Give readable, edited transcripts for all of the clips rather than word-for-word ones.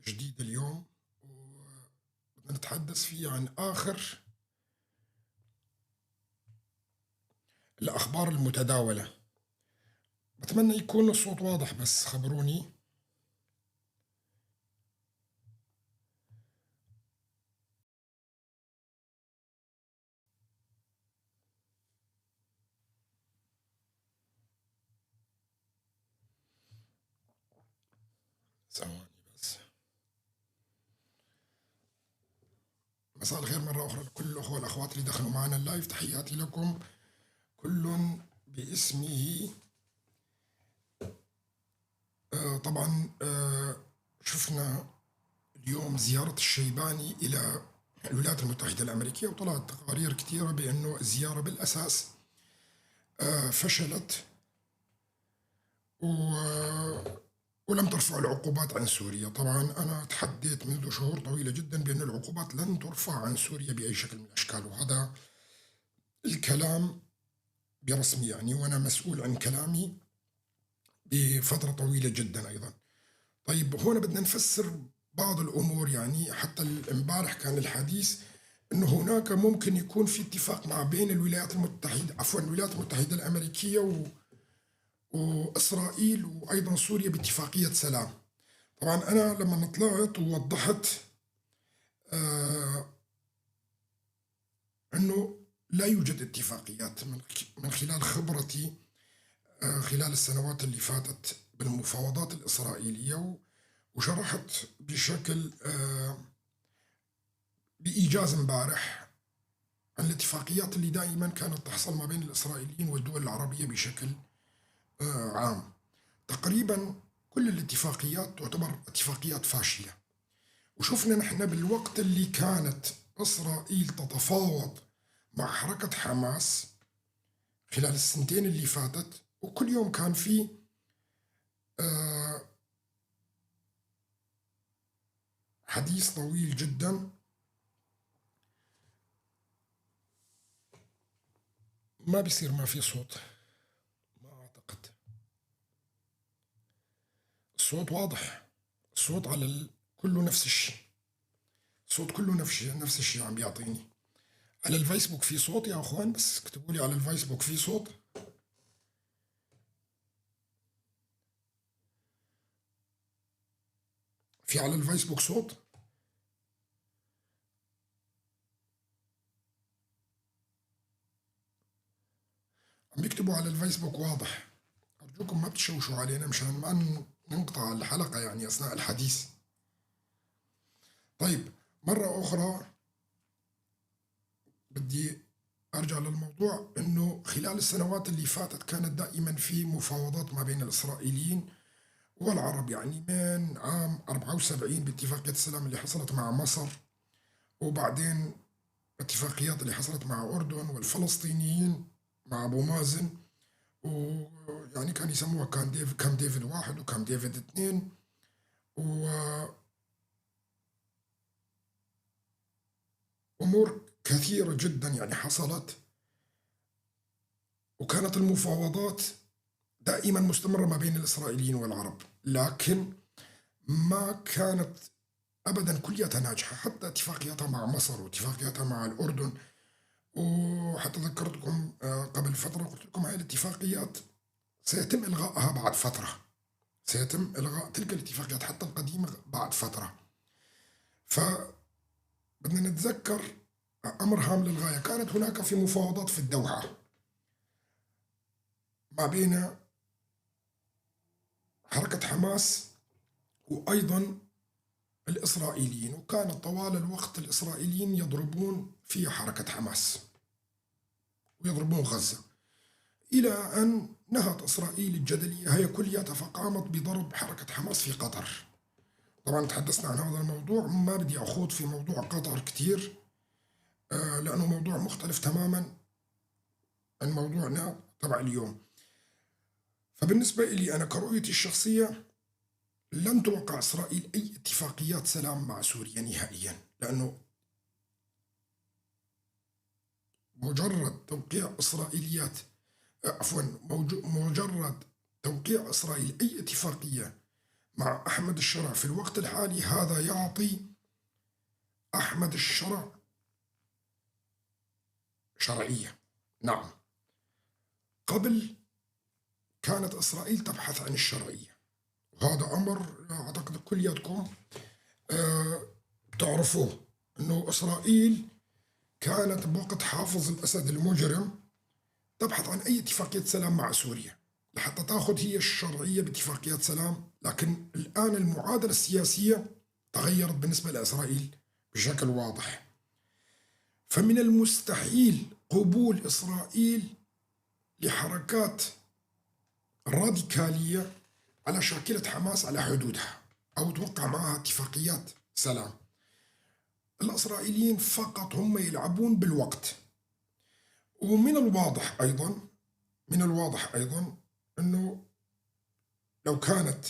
جديد اليوم، وبدنا نتحدث فيه عن آخر الأخبار المتداولة. بتمنى يكون الصوت واضح، بس خبروني. ثواني بس. مساء الخير مرة أخرى لكل الأخوة والأخوات اللي دخلوا معنا اللايف، تحياتي لكم كل باسمه. طبعا شفنا اليوم زيارة الشيباني إلى الولايات المتحدة الأمريكية، وطلعت تقارير كثيرة بأنه الزيارة بالأساس فشلت، ولم ترفع العقوبات عن سوريا. طبعا أنا تحديت منذ شهور طويلة جدا بأن العقوبات لن ترفع عن سوريا بأي شكل من الأشكال، وهذا الكلام برسمي يعني، وأنا مسؤول عن كلامي بفترة طويلة جدا أيضا. طيب، هنا بدنا نفسر بعض الأمور. يعني حتى امبارح كان الحديث أنه هناك ممكن يكون في اتفاق ما بين الولايات المتحدة، عفوا الولايات المتحدة الأمريكية وإسرائيل وأيضا سوريا باتفاقية سلام. طبعا أنا لما طلعت ووضحت أنه لا يوجد اتفاقيات من خلال خبرتي خلال السنوات اللي فاتت بالمفاوضات الإسرائيلية، وشرحت بشكل بإيجاز امبارح عن الاتفاقيات اللي دائما كانت تحصل ما بين الإسرائيليين والدول العربية بشكل عام. تقريبا كل الاتفاقيات تعتبر اتفاقيات فاشلة، وشفنا نحن بالوقت اللي كانت إسرائيل تتفاوض مع حركة حماس خلال السنتين اللي فاتت، وكل يوم كان في حديث طويل جدا. ما بيصير ما في صوت، ما أعتقد الصوت واضح. الصوت على كله نفس الشيء، الصوت كله نفس الشيء عم بيعطيني. على الفيسبوك في صوت يا أخوان؟ بس اكتبوا لي على الفيسبوك في صوت. في على الفيسبوك صوت؟ عم يكتبوا على الفيسبوك واضح. أرجوكم ما تشوشوا علينا مشان ما ننقطع الحلقة يعني أثناء الحديث. طيب، مرة أخرى بدي أرجع للموضوع، أنه خلال السنوات اللي فاتت كانت دائما في مفاوضات ما بين الإسرائيليين والعرب، يعني من عام 74 باتفاقية السلام اللي حصلت مع مصر، وبعدين الاتفاقيات اللي حصلت مع أردن والفلسطينيين مع أبو مازن، ويعني كان يسموها كام ديفيد واحد وكام ديفيد اثنين، وأمور كثيرة جدا يعني حصلت، وكانت المفاوضات دائما مستمرة ما بين الإسرائيليين والعرب، لكن ما كانت أبدا كلياتها ناجحة. حتى اتفاقياتها مع مصر واتفاقياتها مع الأردن، وحتى ذكرتكم قبل فترة قلت لكم هاي الاتفاقيات سيتم إلغائها بعد فترة، سيتم إلغاء تلك الاتفاقيات حتى القديمة بعد فترة. فبدنا نتذكر أمر هام للغاية. كانت هناك في مفاوضات في الدوحة ما بين حركة حماس وأيضا الإسرائيليين، وكان طوال الوقت الإسرائيليين يضربون في حركة حماس ويضربون غزة، إلى أن نهت إسرائيل الجدلية هي كلياتها فقامت بضرب حركة حماس في قطر. طبعا تحدثنا عن هذا الموضوع، ما بدي أخوض في موضوع قطر كتير لأنه موضوع مختلف تماما عن موضوعنا تبع اليوم. فبالنسبة لي أنا كرؤيتي الشخصية، لن توقع إسرائيل أي اتفاقيات سلام مع سوريا نهائيا، لأنه مجرد توقيع إسرائيليات عفوا مجرد توقيع إسرائيل أي اتفاقية مع أحمد الشرع في الوقت الحالي، هذا يعطي أحمد الشرع شرعية. نعم، قبل كانت إسرائيل تبحث عن الشرعية، وهذا أمر أعتقد كلياتكم تعرفوه، أنه إسرائيل كانت بوقت حافظ الأسد المجرم تبحث عن أي اتفاقية سلام مع سوريا لحتى تأخذ هي الشرعية باتفاقيات سلام. لكن الآن المعادلة السياسية تغيرت بالنسبة لإسرائيل بشكل واضح، فمن المستحيل قبول إسرائيل لحركات راديكالية على شاكلة حماس على حدودها أو توقع معها اتفاقيات سلام. الإسرائيليين فقط هم يلعبون بالوقت. ومن الواضح أيضا أنه لو كانت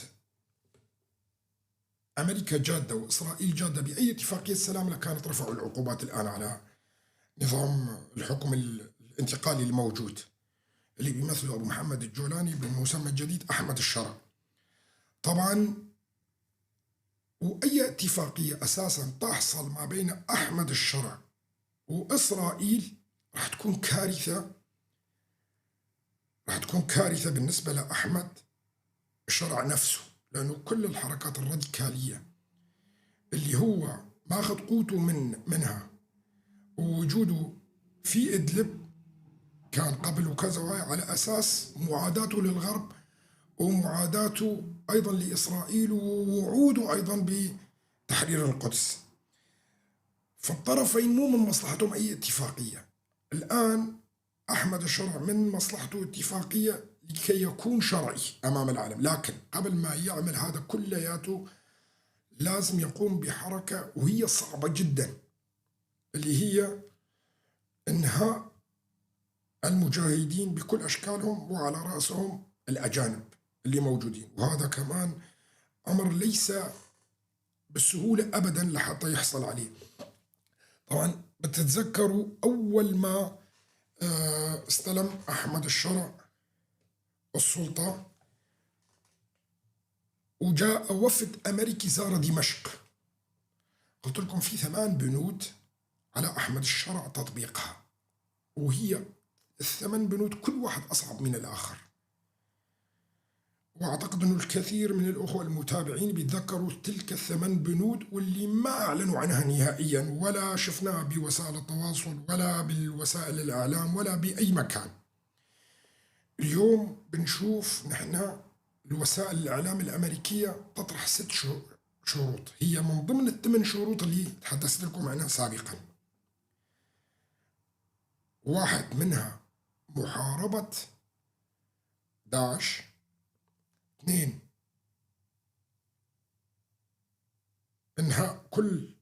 أمريكا جادة وإسرائيل جادة بأي اتفاقية سلام لكانت رفعوا العقوبات الآن على نظام الحكم الانتقالي الموجود اللي بيمثله أبو محمد الجولاني بالمسمى الجديد أحمد الشرع. طبعا وأي اتفاقية أساسا تحصل ما بين أحمد الشرع وإسرائيل راح تكون كارثة بالنسبة لأحمد الشرع نفسه، لأنه كل الحركات الراديكالية اللي هو ماخذ قوته منها ووجوده في إدلب كان قبل وكذا على أساس معاداته للغرب ومعاداته أيضا لإسرائيل ووعوده أيضا بتحرير القدس. فالطرفين مو من مصلحتهم أي اتفاقية. الآن أحمد الشرع من مصلحته اتفاقية لكي يكون شرعي أمام العالم، لكن قبل ما يعمل هذا كلياته لازم يقوم بحركة وهي صعبة جدا، اللي هي إنهاء المجاهدين بكل أشكالهم وعلى رأسهم الأجانب اللي موجودين. وهذا كمان أمر ليس بالسهولة أبدا لحتى يحصل عليه. طبعا بتتذكروا أول ما استلم أحمد الشرع السلطة وجاء وفد أمريكي زار دمشق، قلت لكم في 8 بنود على أحمد الشرع تطبيقها، وهي ال8 بنود كل واحد أصعب من الآخر. وأعتقد أنه الكثير من الأخوة المتابعين بيتذكروا تلك ال8 بنود واللي ما أعلنوا عنها نهائيا ولا شفناها بوسائل التواصل ولا بالوسائل الإعلام ولا بأي مكان. اليوم بنشوف نحن الوسائل الإعلام الأمريكية تطرح 6 شروط، هي من ضمن ال8 شروط اللي تحدثت لكم عنها سابقا. واحد منها محاربة داعش، 2 إنهاء كل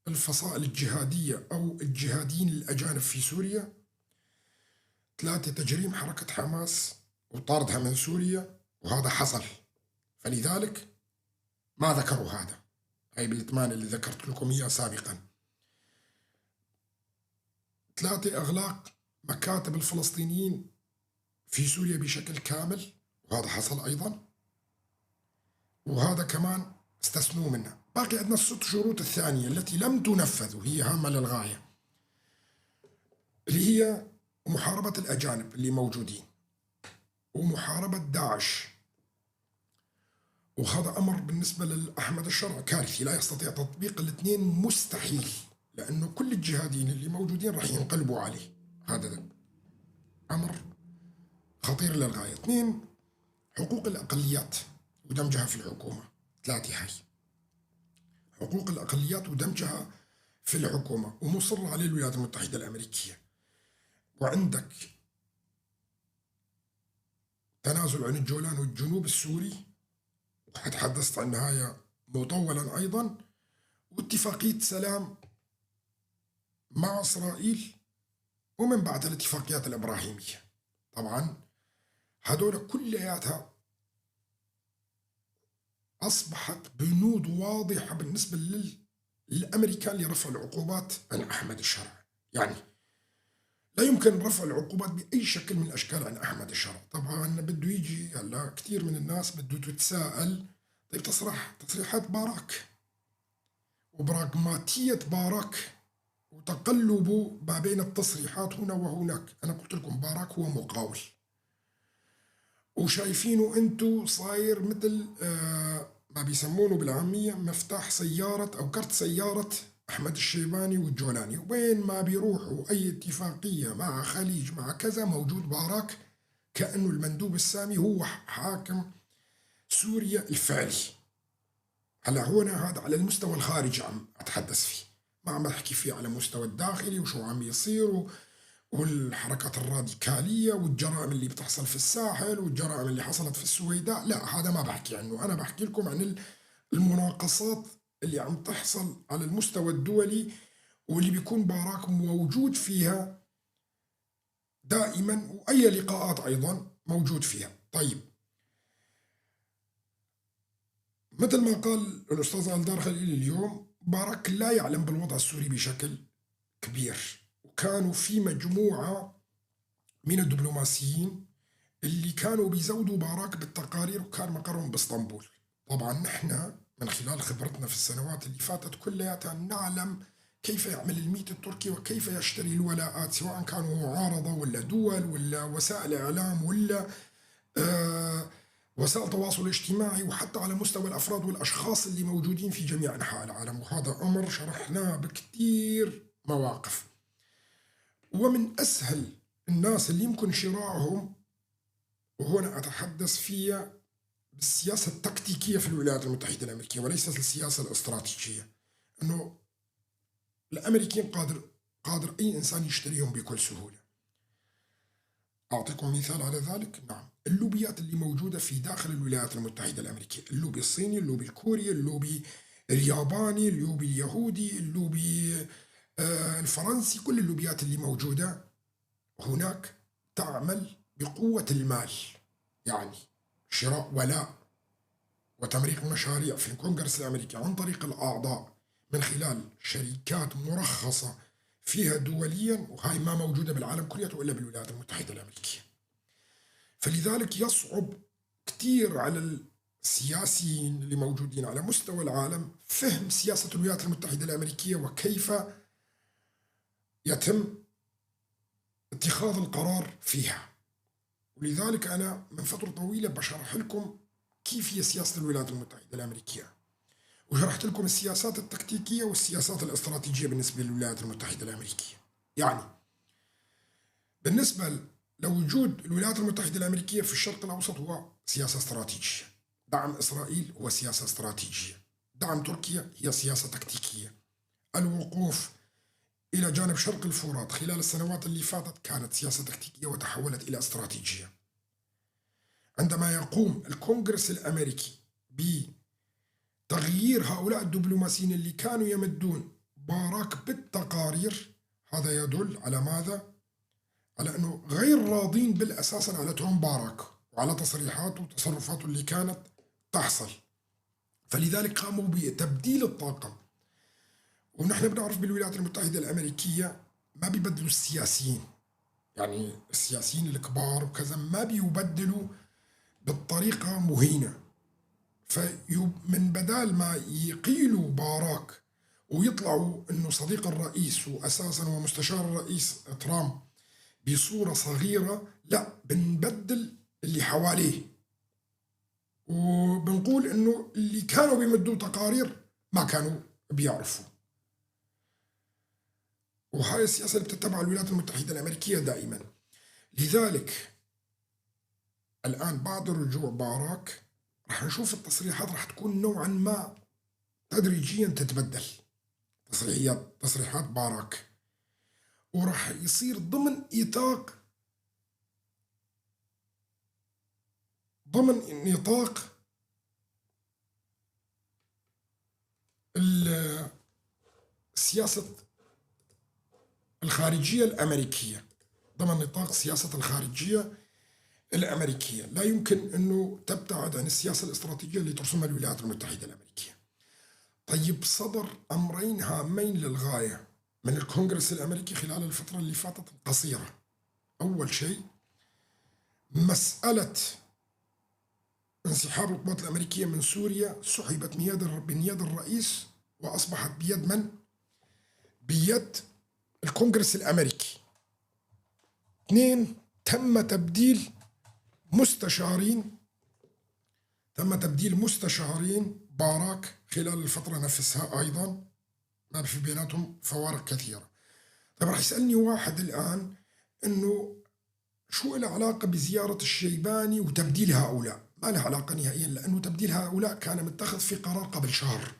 الفصائل الجهادية أو الجهاديين الأجانب في سوريا، 3 تجريم حركة حماس وطاردها من سوريا، وهذا حصل، فلذلك ما ذكروا هذا، هاي بال8 اللي ذكرت لكم إياه سابقا. 3 إغلاق مكاتب الفلسطينيين في سوريا بشكل كامل، وهذا حصل أيضا، وهذا كمان استثنوا منها. باقي عندنا ال6 شروط الثانية التي لم تنفذ وهي هامة للغاية، اللي هي محاربة الأجانب اللي موجودين ومحاربة داعش. وهذا أمر بالنسبة لأحمد الشرع كارثي، لا يستطيع تطبيق ال2 مستحيل، لأنه كل الجهاديين اللي موجودين راح ينقلبوا عليه. هذا أمر خطير للغاية. 2 حقوق الأقليات ودمجها في الحكومة. 3 هاي حقوق الأقليات ودمجها في الحكومة ومصر عليه الولايات المتحدة الأمريكية. وعندك تنازل عن الجولان والجنوب السوري، وتحدثت عن هاي مطولا أيضا، واتفاقية سلام مع إسرائيل، ومن بعد الاتفاقيات الإبراهيمية. طبعا هدول كلياتها أصبحت بنود واضحة بالنسبة للأمريكان لرفع العقوبات عن أحمد الشرع. يعني لا يمكن رفع العقوبات بأي شكل من الأشكال عن أحمد الشرع. طبعا بده يجي هلا كثير من الناس بده تتساءل، طيب تصريحات باراك وبراغماتية باراك وتقلب ما بين التصريحات هنا وهناك. أنا قلت لكم باراك هو مقاول، وشايفينه أنتو صاير مثل ما بيسمونه بالعامية مفتاح سيارة أو كرت سيارة أحمد الشيباني والجولاني، وين ما بيروحوا أي اتفاقية مع خليج مع كذا موجود باراك، كأنه المندوب السامي هو حاكم سوريا الفعلي. هلا هنا هذا على المستوى الخارجي عم أتحدث فيه، ما عم أحكي فيه على مستوى الداخلي وشو عم يصير والحركات الراديكالية والجرائم اللي بتحصل في الساحل والجرائم اللي حصلت في السويداء. لا، هذا ما بحكي عنه. أنا بحكي لكم عن المناقصات اللي عم تحصل على المستوى الدولي واللي بيكون باراك موجود فيها دائما، وأي لقاءات أيضا موجود فيها. طيب، مثل ما قال الأستاذ ألدار خليل اليوم، باراك لا يعلم بالوضع السوري بشكل كبير، وكانوا في مجموعة من الدبلوماسيين اللي كانوا بيزودوا باراك بالتقارير وكان مقرهم باسطنبول. طبعا نحن من خلال خبرتنا في السنوات اللي فاتت كلياتها نعلم كيف يعمل الميت التركي وكيف يشتري الولاءات، سواء كانوا معارضة ولا دول ولا وسائل إعلام ولا وسائل تواصل اجتماعي، وحتى على مستوى الأفراد والأشخاص اللي موجودين في جميع أنحاء العالم. وهذا أمر شرحناه بكثير مواقف. ومن أسهل الناس اللي يمكن شراعهم، وهنا أتحدث فيها بالسياسة التكتيكية في الولايات المتحدة الأمريكية وليست السياسة الاستراتيجية، أنه الأمريكيين قادر أي إنسان يشتريهم بكل سهولة. أعطيكم مثال على ذلك. نعم، اللوبيات اللي موجودة في داخل الولايات المتحدة الأمريكية، اللوبي الصيني، اللوبي الكوري، اللوبي الياباني، اللوبي اليهودي، اللوبي الفرنسي، كل اللوبيات اللي موجودة هناك تعمل بقوة المال، يعني شراء ولاء وتمريق مشاريع في الكونغرس الأمريكي عن طريق الأعضاء من خلال شركات مرخصة فيها دوليا، وهاي ما موجودة بالعالم كلياته إلا بالولايات المتحدة الأمريكية. فلذلك يصعب كتير على السياسيين اللي موجودين على مستوى العالم فهم سياسة الولايات المتحدة الأمريكية وكيف يتم اتخاذ القرار فيها. ولذلك أنا من فترة طويلة بشرح لكم كيف هي سياسة الولايات المتحدة الأمريكية، وشرحت لكم السياسات التكتيكية والسياسات الاستراتيجية بالنسبة للولايات المتحدة الأمريكية. يعني بالنسبة لوجود الولايات المتحدة الأمريكية في الشرق الأوسط هو سياسة استراتيجية، دعم إسرائيل هو سياسة استراتيجية، دعم تركيا هي سياسة تكتيكية، الوقوف إلى جانب شرق الفرات خلال السنوات اللي فاتت كانت سياسة تكتيكية وتحولت إلى استراتيجية. عندما يقوم الكونغرس الأمريكي بتغيير هؤلاء الدبلوماسيين اللي كانوا يمدون باراك بالتقارير، هذا يدل على ماذا؟ على أنه غير راضين بالأساس على تهم باراك وعلى تصريحاته وتصرفاته اللي كانت تحصل. فلذلك قاموا بتبديل الطاقم. ونحن بنعرف بالولايات المتحدة الأمريكية ما بيبدلوا السياسيين، يعني السياسيين الكبار وكذا ما بيبدلوا بالطريقة مهينة. فمن بدال ما يقيلوا باراك ويطلعوا انه صديق الرئيس واساسا هو مستشار الرئيس ترامب بصورة صغيرة، لا، بنبدل اللي حواليه وبنقول انه اللي كانوا بيمدوا تقارير ما كانوا بيعرفوا. وهاي السياسة اللي بتتبعها الولايات المتحدة الأمريكية دائما. لذلك الآن بعد رجوع باراك رح نشوف التصريحات رح تكون نوعا ما تدريجيا تتبدل، تصريحات باراك، ورح يصير ضمن نطاق السياسة الخارجية الأمريكية، ضمن نطاق سياسة الخارجية الأمريكية. لا يمكن أنه تبتعد عن السياسة الاستراتيجية اللي ترسمها الولايات المتحدة الأمريكية. طيب، صدر أمرين هامين للغاية من الكونغرس الأمريكي خلال الفترة اللي فاتت القصيرة. أول شيء مسألة انسحاب القوات الأمريكية من سوريا سحبت من يد الرئيس وأصبحت بيد من؟ بيد الكونغرس الأمريكي. 2. مستشارين تم تبديل مستشارين باراك خلال الفترة نفسها أيضا، ما في بيناتهم فوارق كثيرة. طيب راح يسألني واحد الآن إنه شو له علاقة بزيارة الشيباني وتبديل هؤلاء؟ ما له علاقة نهائيا، لأنه تبديل هؤلاء كان متخذ في قرار قبل شهر.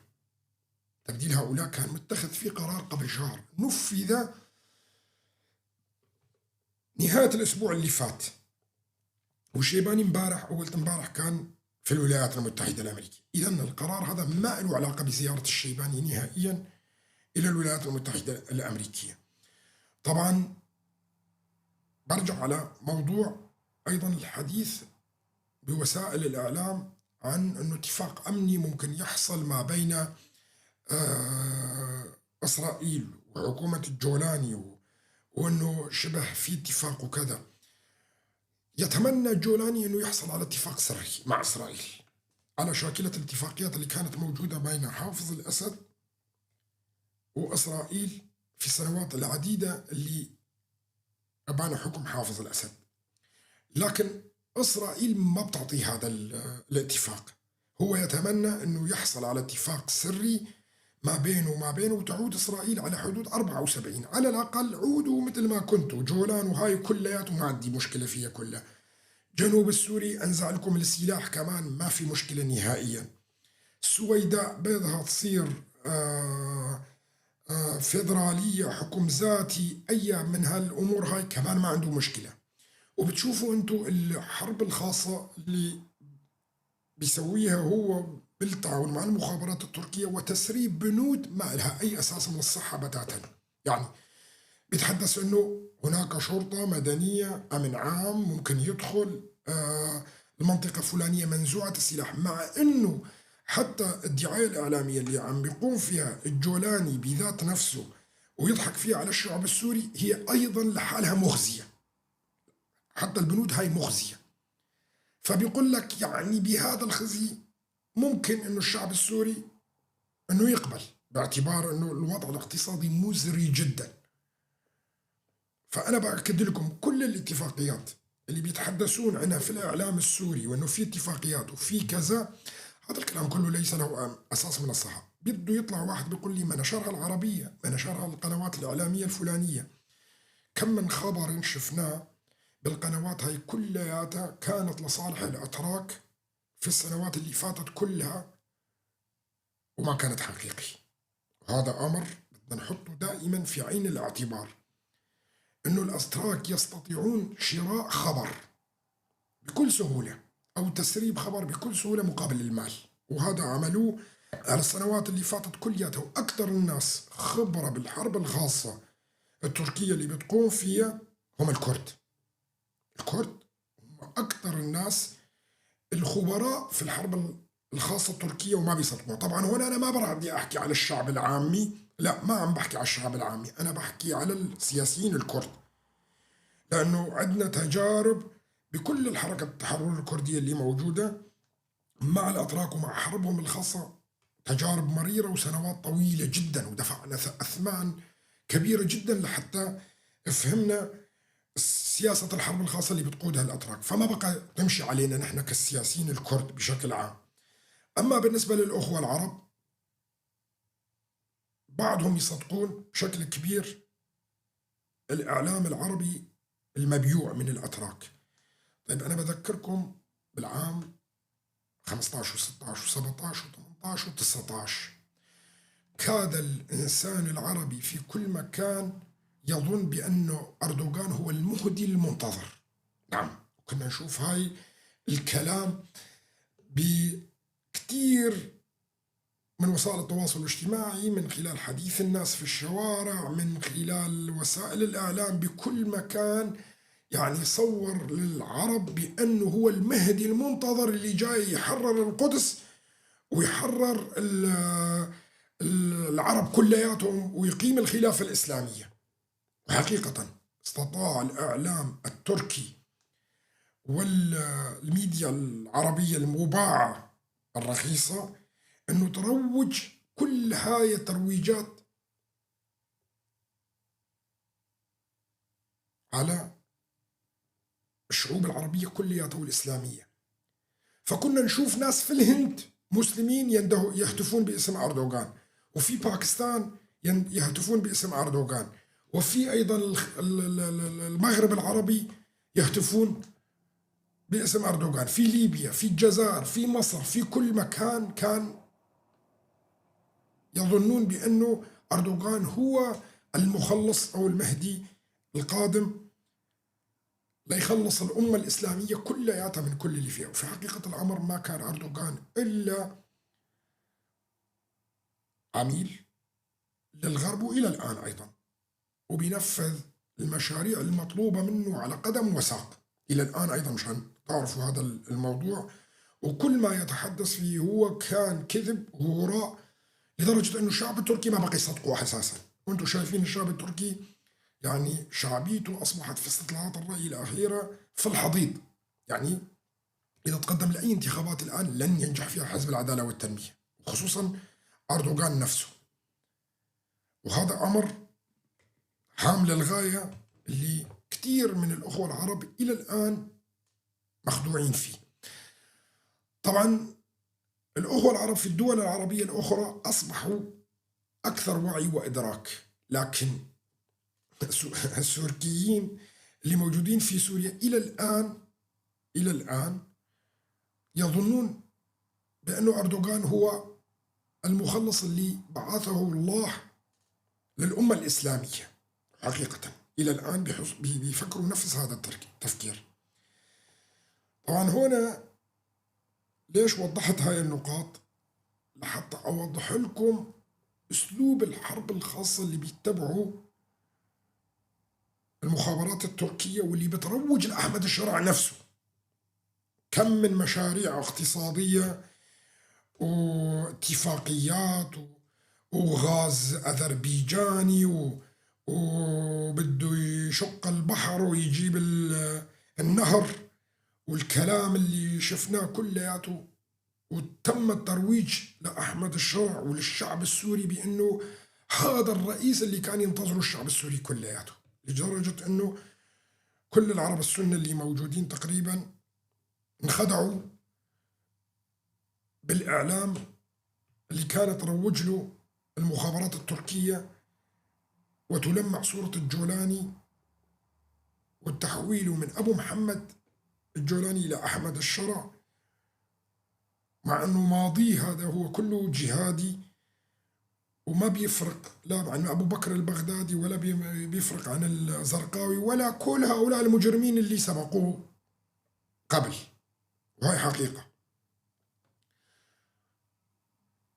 تبديل هؤلاء كان متخذ في قرار قبل شهر، نفذ نهاية الأسبوع اللي فات. والشيباني امبارح كان في الولايات المتحدة الأمريكية. إذا القرار هذا ما له علاقة بزيارة الشيباني نهائيا إلى الولايات المتحدة الأمريكية. طبعا برجع على موضوع أيضا الحديث بوسائل الإعلام عن أنه اتفاق أمني ممكن يحصل ما بين إسرائيل وحكومة الجولاني، وأنه شبه في اتفاق وكذا. يتمنى الجولاني أنه يحصل على اتفاق سري مع إسرائيل على شاكلة الاتفاقيات اللي كانت موجودة بين حافظ الأسد وإسرائيل في السنوات العديدة اللي أبان حكم حافظ الأسد. لكن إسرائيل ما بتعطي هذا الاتفاق. هو يتمنى أنه يحصل على اتفاق سري ما بينه وتعود إسرائيل على حدود 74. على الأقل عودوا مثل ما كنتوا جولان وهاي كلياته ما عندي مشكلة فيها كلها. جنوب السوري أنزع لكم السلاح كمان ما في مشكلة نهائيا. السويداء بدها تصير فيدرالية، حكم ذاتي، أي من هالأمور هاي كمان ما عنده مشكلة. وبتشوفوا أنتوا الحرب الخاصة اللي بيسويها هو بالتعاون مع المخابرات التركية وتسريب بنود ما لها أي أساس من الصحة بتاتا. يعني بيتحدث أنه هناك شرطة مدنية أمن عام ممكن يدخل المنطقة الفلانية منزوعة السلاح، مع أنه حتى الدعاية الإعلامية اللي عم بيقوم فيها الجولاني بذات نفسه ويضحك فيها على الشعب السوري هي أيضا لحالها مخزية. حتى البنود هاي مخزية. فبيقول لك يعني بهذا الخزي ممكن أنه الشعب السوري أنه يقبل، باعتبار أنه الوضع الاقتصادي مزري جدا. فأنا بأكد لكم كل الاتفاقيات اللي بيتحدثون عنها في الإعلام السوري وأنه في اتفاقيات وفي كذا، هذا الكلام كله ليس له أساس من الصحة. بده يطلع واحد بيقول لي ما نشرها العربية، ما نشرها القنوات الإعلامية الفلانية. كم من خبر شفناه بالقنوات هاي كلياتها كانت لصالح الأتراك في السنوات اللي فاتت كلها وما كانت حقيقي. وهذا أمر بدنا نحطه دائما في عين الاعتبار، إنه الأتراك يستطيعون شراء خبر بكل سهولة أو تسريب خبر بكل سهولة مقابل المال، وهذا عملوه على السنوات اللي فاتت كلياتها. وأكثر الناس خبرة بالحرب الخاصة التركية اللي بتقوم فيها هم الكرد. الكرد هم أكثر الناس الخبراء في الحرب الخاصة التركية وما بيصدقوا. طبعا هنا أنا ما بدي أحكي على الشعب العامي، لا ما عم بحكي على الشعب العامي، أنا بحكي على السياسيين الكرد، لأنه عندنا تجارب بكل الحركة التحرر الكردية اللي موجودة مع الأتراك ومع حربهم الخاصة، تجارب مريرة وسنوات طويلة جدا، ودفعنا أثمان كبيرة جدا لحتى فهمنا سياسة الحرب الخاصة اللي بتقودها الأتراك. فما بقى تمشي علينا نحن كالسياسيين الكرد بشكل عام. أما بالنسبة للأخوة العرب بعضهم يصدقون بشكل كبير الإعلام العربي المبيوع من الأتراك. طيب أنا بذكركم بالعام 15 و16 و17 و18 و19 كاد الإنسان العربي في كل مكان يظن بأنه أردوغان هو المهدي المنتظر. نعم، كنا نشوف هاي الكلام بكتير من وسائل التواصل الاجتماعي، من خلال حديث الناس في الشوارع، من خلال وسائل الإعلام بكل مكان. يعني صور للعرب بأنه هو المهدي المنتظر اللي جاي يحرر القدس ويحرر العرب كلياتهم ويقيم الخلافة الإسلامية. وحقيقة استطاع الإعلام التركي والميديا العربية المباعة الرخيصة أنه تروج كل هاي الترويجات على الشعوب العربية كلياتها والإسلامية. فكنا نشوف ناس في الهند مسلمين يهتفون باسم أردوغان، وفي باكستان يهتفون باسم أردوغان، وفي أيضا المغرب العربي يهتفون باسم أردوغان، في ليبيا، في الجزائر، في مصر، في كل مكان كان يظنون بأنه أردوغان هو المخلص أو المهدي القادم ليخلص الأمة الإسلامية كلياتها من كل اللي فيها. وفي حقيقة الأمر ما كان أردوغان إلا عميل للغرب، وإلى الآن أيضا، وبينفذ المشاريع المطلوبة منه على قدم وساق إلى الآن أيضا، مشان تعرفوا هذا الموضوع. وكل ما يتحدث فيه هو كان كذب وهراء، لدرجة أنه الشعب التركي ما بقي يصدقوه أساسا. وأنتم شايفين الشعب التركي يعني شعبيته أصبحت في استطلاعات الرأي الأخيرة في الحضيض. يعني إذا تقدم لأي انتخابات الآن لن ينجح فيها حزب العدالة والتنمية، خصوصا أردوغان نفسه. وهذا أمر هام للغاية اللي كثير من الأخوة العرب إلى الآن مخدوعين فيه. طبعا الأخوة العرب في الدول العربية الأخرى أصبحوا أكثر وعي وإدراك، لكن السوريين اللي موجودين في سوريا إلى الآن يظنون بأنه أردوغان هو المخلص اللي بعثه الله للأمة الإسلامية. حقيقة إلى الآن بيفكروا نفس هذا التفكير. طبعا هنا ليش وضحت هاي النقاط؟ لحتى أوضح لكم أسلوب الحرب الخاصة اللي بيتبعوا المخابرات التركية واللي بتروج لأحمد الشرع نفسه. كم من مشاريع اقتصادية واتفاقيات وغاز أذربيجاني وبده يشق البحر ويجيب النهر، والكلام اللي شفناه كلياته. وتم الترويج لأحمد الشرع وللشعب السوري بأنه هذا الرئيس اللي كان ينتظره الشعب السوري كلياته، لدرجة أنه كل العرب السنة اللي موجودين تقريبا انخدعوا بالإعلام اللي كانت تروج له المخابرات التركية وتلمع صورة الجولاني والتحويل من أبو محمد الجولاني إلى أحمد الشرع، مع أنه ماضيه هذا هو كله جهادي وما بيفرق لا عن أبو بكر البغدادي ولا بيفرق عن الزرقاوي ولا كل هؤلاء المجرمين اللي سبقوه قبل. وهي حقيقة.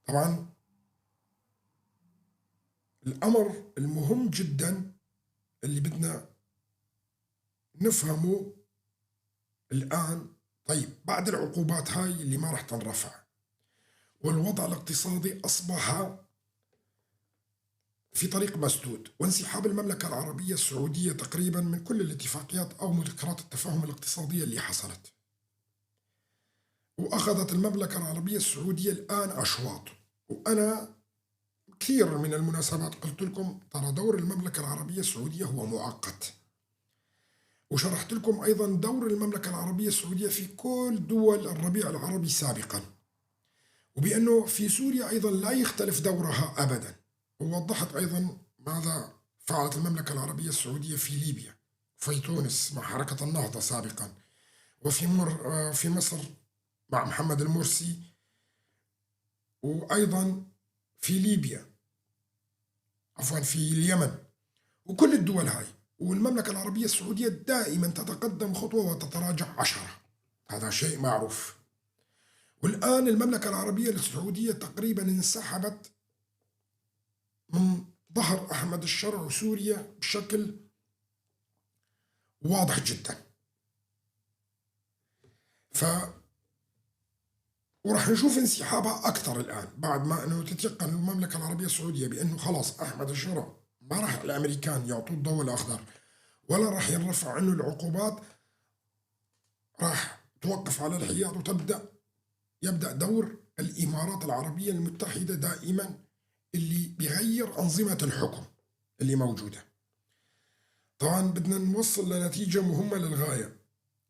طبعا الأمر المهم جدا اللي بدنا نفهمه الآن، طيب بعد العقوبات هاي اللي ما راح تنرفع والوضع الاقتصادي أصبح في طريق مسدود، وانسحاب المملكة العربية السعودية تقريبا من كل الاتفاقيات أو مذكرات التفاهم الاقتصادية اللي حصلت، وأخذت المملكة العربية السعودية الآن أشواط. وأنا كثير من المناسبات قلت لكم ترى دور المملكة العربية السعودية هو مؤقت، وشرحت لكم أيضا دور المملكة العربية السعودية في كل دول الربيع العربي سابقا، وبأنه في سوريا أيضا لا يختلف دورها أبدا. ووضحت أيضا ماذا فعلت المملكة العربية السعودية في ليبيا، في تونس مع حركة النهضة سابقا، في مصر مع محمد المرسي، وأيضا في ليبيا عفوا في اليمن، وكل الدول هاي. والمملكة العربية السعودية دائما تتقدم خطوة وتتراجع 10، هذا شيء معروف. والآن المملكة العربية السعودية تقريبا انسحبت من ظهر أحمد الشرع وسوريا بشكل واضح جدا. وراح نشوف انسحابها أكثر الآن بعد ما أنه تتيقن المملكة العربية السعودية بأنه خلاص أحمد الشرع ما راح الأمريكان يعطوه الضوء الأخضر ولا راح ينرفع عنه العقوبات، راح توقف على الحياد يبدأ دور الإمارات العربية المتحدة دائما اللي بيغير أنظمة الحكم اللي موجودة. طبعا بدنا نوصل لنتيجة مهمة للغاية،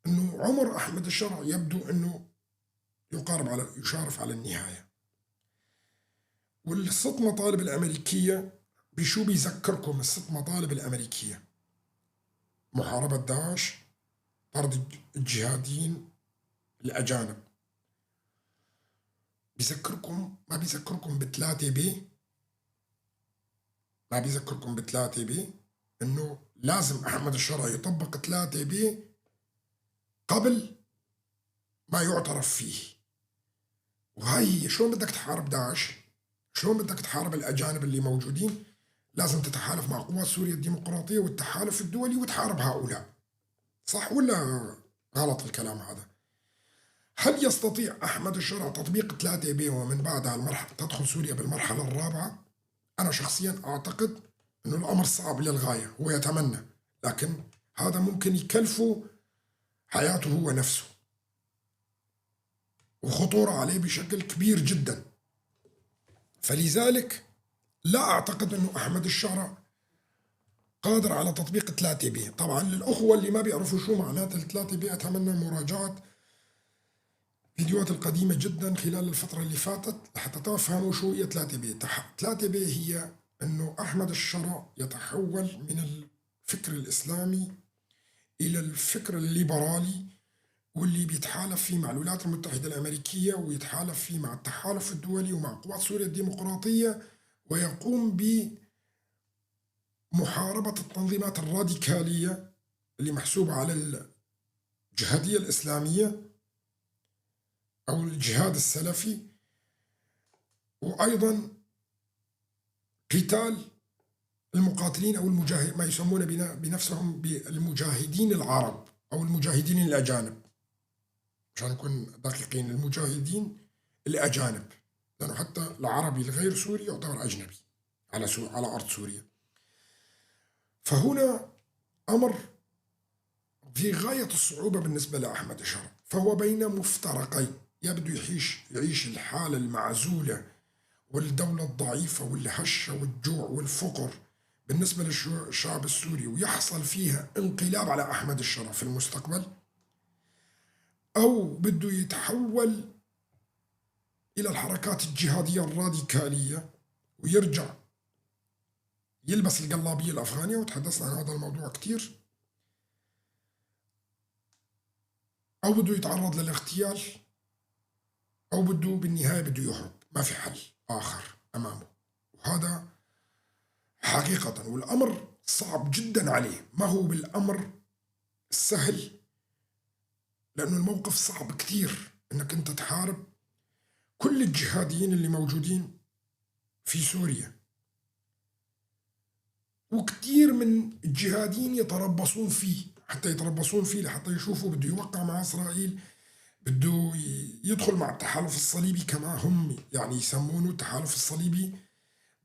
أنه عمر أحمد الشرع يبدو أنه يشارف على النهاية. والست مطالب الأمريكية بشو بيذكركم الست مطالب الأمريكية؟ محاربة داعش، طرد الجهاديين الأجانب. ما بيذكركم بثلاثة بي انه لازم احمد الشرع يطبق 3 بي قبل ما يعترف فيه. وهي هي شلون بدك تحارب داعش، شلون بدك تحارب الاجانب اللي موجودين؟ لازم تتحالف مع قوات سوريا الديمقراطية والتحالف الدولي وتحارب هؤلاء. صح ولا غلط الكلام هذا؟ هل يستطيع أحمد الشرع تطبيق 3 بي ومن بعدها المرحلة تدخل سوريا بالمرحلة الرابعة؟ أنا شخصيا أعتقد أنه الأمر صعب للغاية، هو يتمنى، لكن هذا ممكن يكلفه حياته هو نفسه وخطورة عليه بشكل كبير جدا. فلذلك لا أعتقد أنه أحمد الشرع قادر على تطبيق 3 بي. طبعا للأخوة اللي ما بيعرفوا شو معنات 3 بي أتمنى مراجعة فيديوهات القديمة جدا خلال الفترة اللي فاتت لحتى تفهموا شو هي 3 بي. 3 بي هي أنه أحمد الشرع يتحول من الفكر الإسلامي إلى الفكر الليبرالي، واللي بيتحالف فيه مع الولايات المتحدة الأمريكية ويتحالف فيه مع التحالف الدولي ومع قوات سوريا الديمقراطية، ويقوم بمحاربة التنظيمات الراديكالية اللي محسوبة على الجهادية الإسلامية أو الجهاد السلفي، وأيضا قتال المقاتلين أو ما يسمون بنفسهم بالمجاهدين العرب أو المجاهدين الأجانب، عشان نكون دقيقين، المجاهدين الأجانب، لأنه حتى العربي الغير سوري يعتبر أجنبي على أرض سوريا. فهنا أمر في غاية الصعوبة بالنسبة لأحمد الشرع، فهو بين مفترقين، يبدو يعيش الحالة المعزولة والدولة الضعيفة والهشة والجوع والفقر بالنسبة للشعب السوري، ويحصل فيها انقلاب على أحمد الشرع في المستقبل، أو بده يتحول إلى الحركات الجهادية الراديكالية ويرجع يلبس القلابية الأفغانية، وتحدثنا عن هذا الموضوع كتير، أو بده يتعرض للاغتيال، أو بالنهاية بده يهرب، ما في حل آخر أمامه. وهذا حقيقة والأمر صعب جدا عليه، ما هو بالأمر السهل، لأنه الموقف صعب كتير أنك أنت تحارب كل الجهاديين اللي موجودين في سوريا، وكتير من الجهاديين يتربصون فيه لحتى يشوفوا بده يوقع مع إسرائيل، بده يدخل مع التحالف الصليبي كما هم يعني يسمونه التحالف الصليبي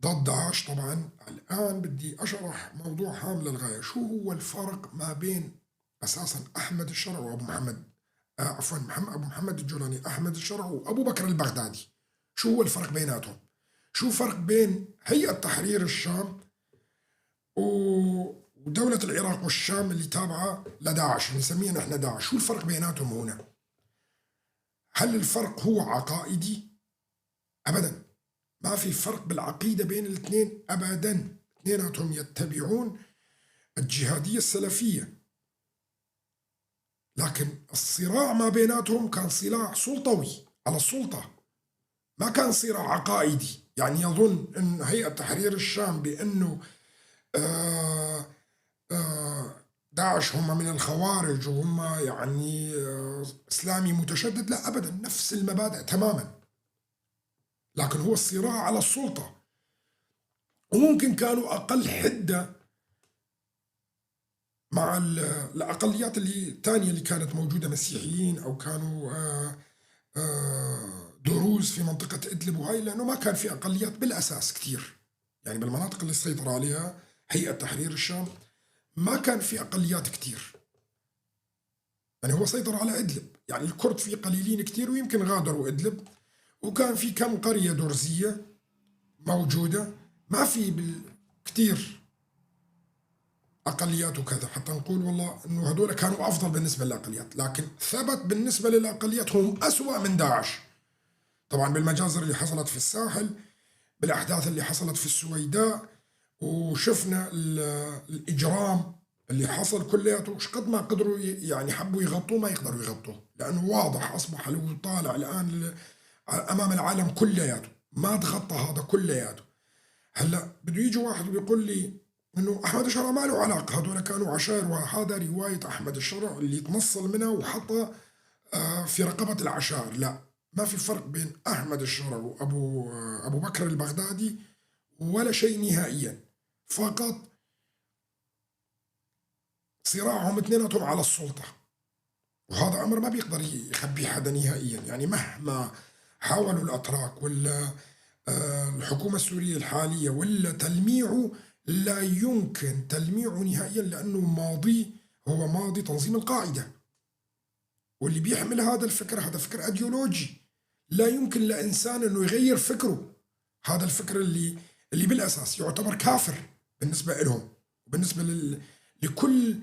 ضد داعش. طبعا الآن بدي أشرح موضوع هام للغاية، شو هو الفرق ما بين أساسا أحمد الشرع وأبو محمد أبو محمد الجولاني، أحمد الشرع وأبو بكر البغدادي. شو هو الفرق بيناتهم؟ شو فرق بين هيئة تحرير الشام ودولة العراق والشام اللي تابعة لداعش، نسميها نحن داعش؟ شو الفرق بيناتهم هنا؟ هل الفرق هو عقائدي؟ أبدا، ما في فرق بالعقيدة بين الاثنين أبدا، اثنيناتهم يتبعون الجهادية السلفية، لكن الصراع ما بيناتهم كان صراع سلطوي على السلطة، ما كان صراع عقائدي. يعني يظن أن هيئة تحرير الشام بأنه داعش هم من الخوارج وهم يعني إسلامي متشدد، لا أبدا، نفس المبادئ تماما، لكن هو الصراع على السلطة. وممكن كانوا أقل حدة مع الأقليات الثانية اللي كانت موجودة، مسيحيين أو كانوا دروز في منطقة إدلب وهاي، لأنه ما كان في أقليات بالأساس كتير، يعني بالمناطق اللي سيطر عليها هيئة تحرير الشام ما كان في أقليات كتير. يعني هو سيطر على إدلب، يعني الكرد فيه قليلين كتير ويمكن غادروا إدلب، وكان في كم قرية درزية موجودة، ما في كتير أقليات وكذا حتى نقول والله أنه هذول كانوا أفضل بالنسبة للأقليات، لكن ثبت بالنسبة للأقليات هم أسوأ من داعش. طبعا بالمجازر اللي حصلت في الساحل، بالأحداث اللي حصلت في السويداء، وشفنا الإجرام اللي حصل كلياته، قد ما قدروا يعني حبوا يغطوه ما يقدروا يغطوه، لأنه واضح أصبح لو طالع الآن أمام العالم كلياته ما تغطى هذا كلياته. هلا بده يجي واحد ويقول لي انه احمد الشرع ما له علاقه، هذول كانوا عشائر، وهذا روايه احمد الشرع اللي تنصل منها وحطها في رقبه العشائر. لا، ما في فرق بين احمد الشرع وابو بكر البغدادي ولا شيء نهائيا، فقط صراعهم اثنيناتهم على السلطه، وهذا امر ما بيقدر يخبيه حدا نهائيا. يعني مهما حاولوا الاتراك ولا الحكومة السورية الحالية ولا تلميعه، لا يمكن تلميعه نهائيا، لأنه ماضي هو ماضي تنظيم القاعدة، واللي بيحمل هذا الفكر هذا فكر أيديولوجي، لا يمكن لإنسان أنه يغير فكره. هذا الفكر اللي بالأساس يعتبر كافر بالنسبة لهم وبالنسبة لكل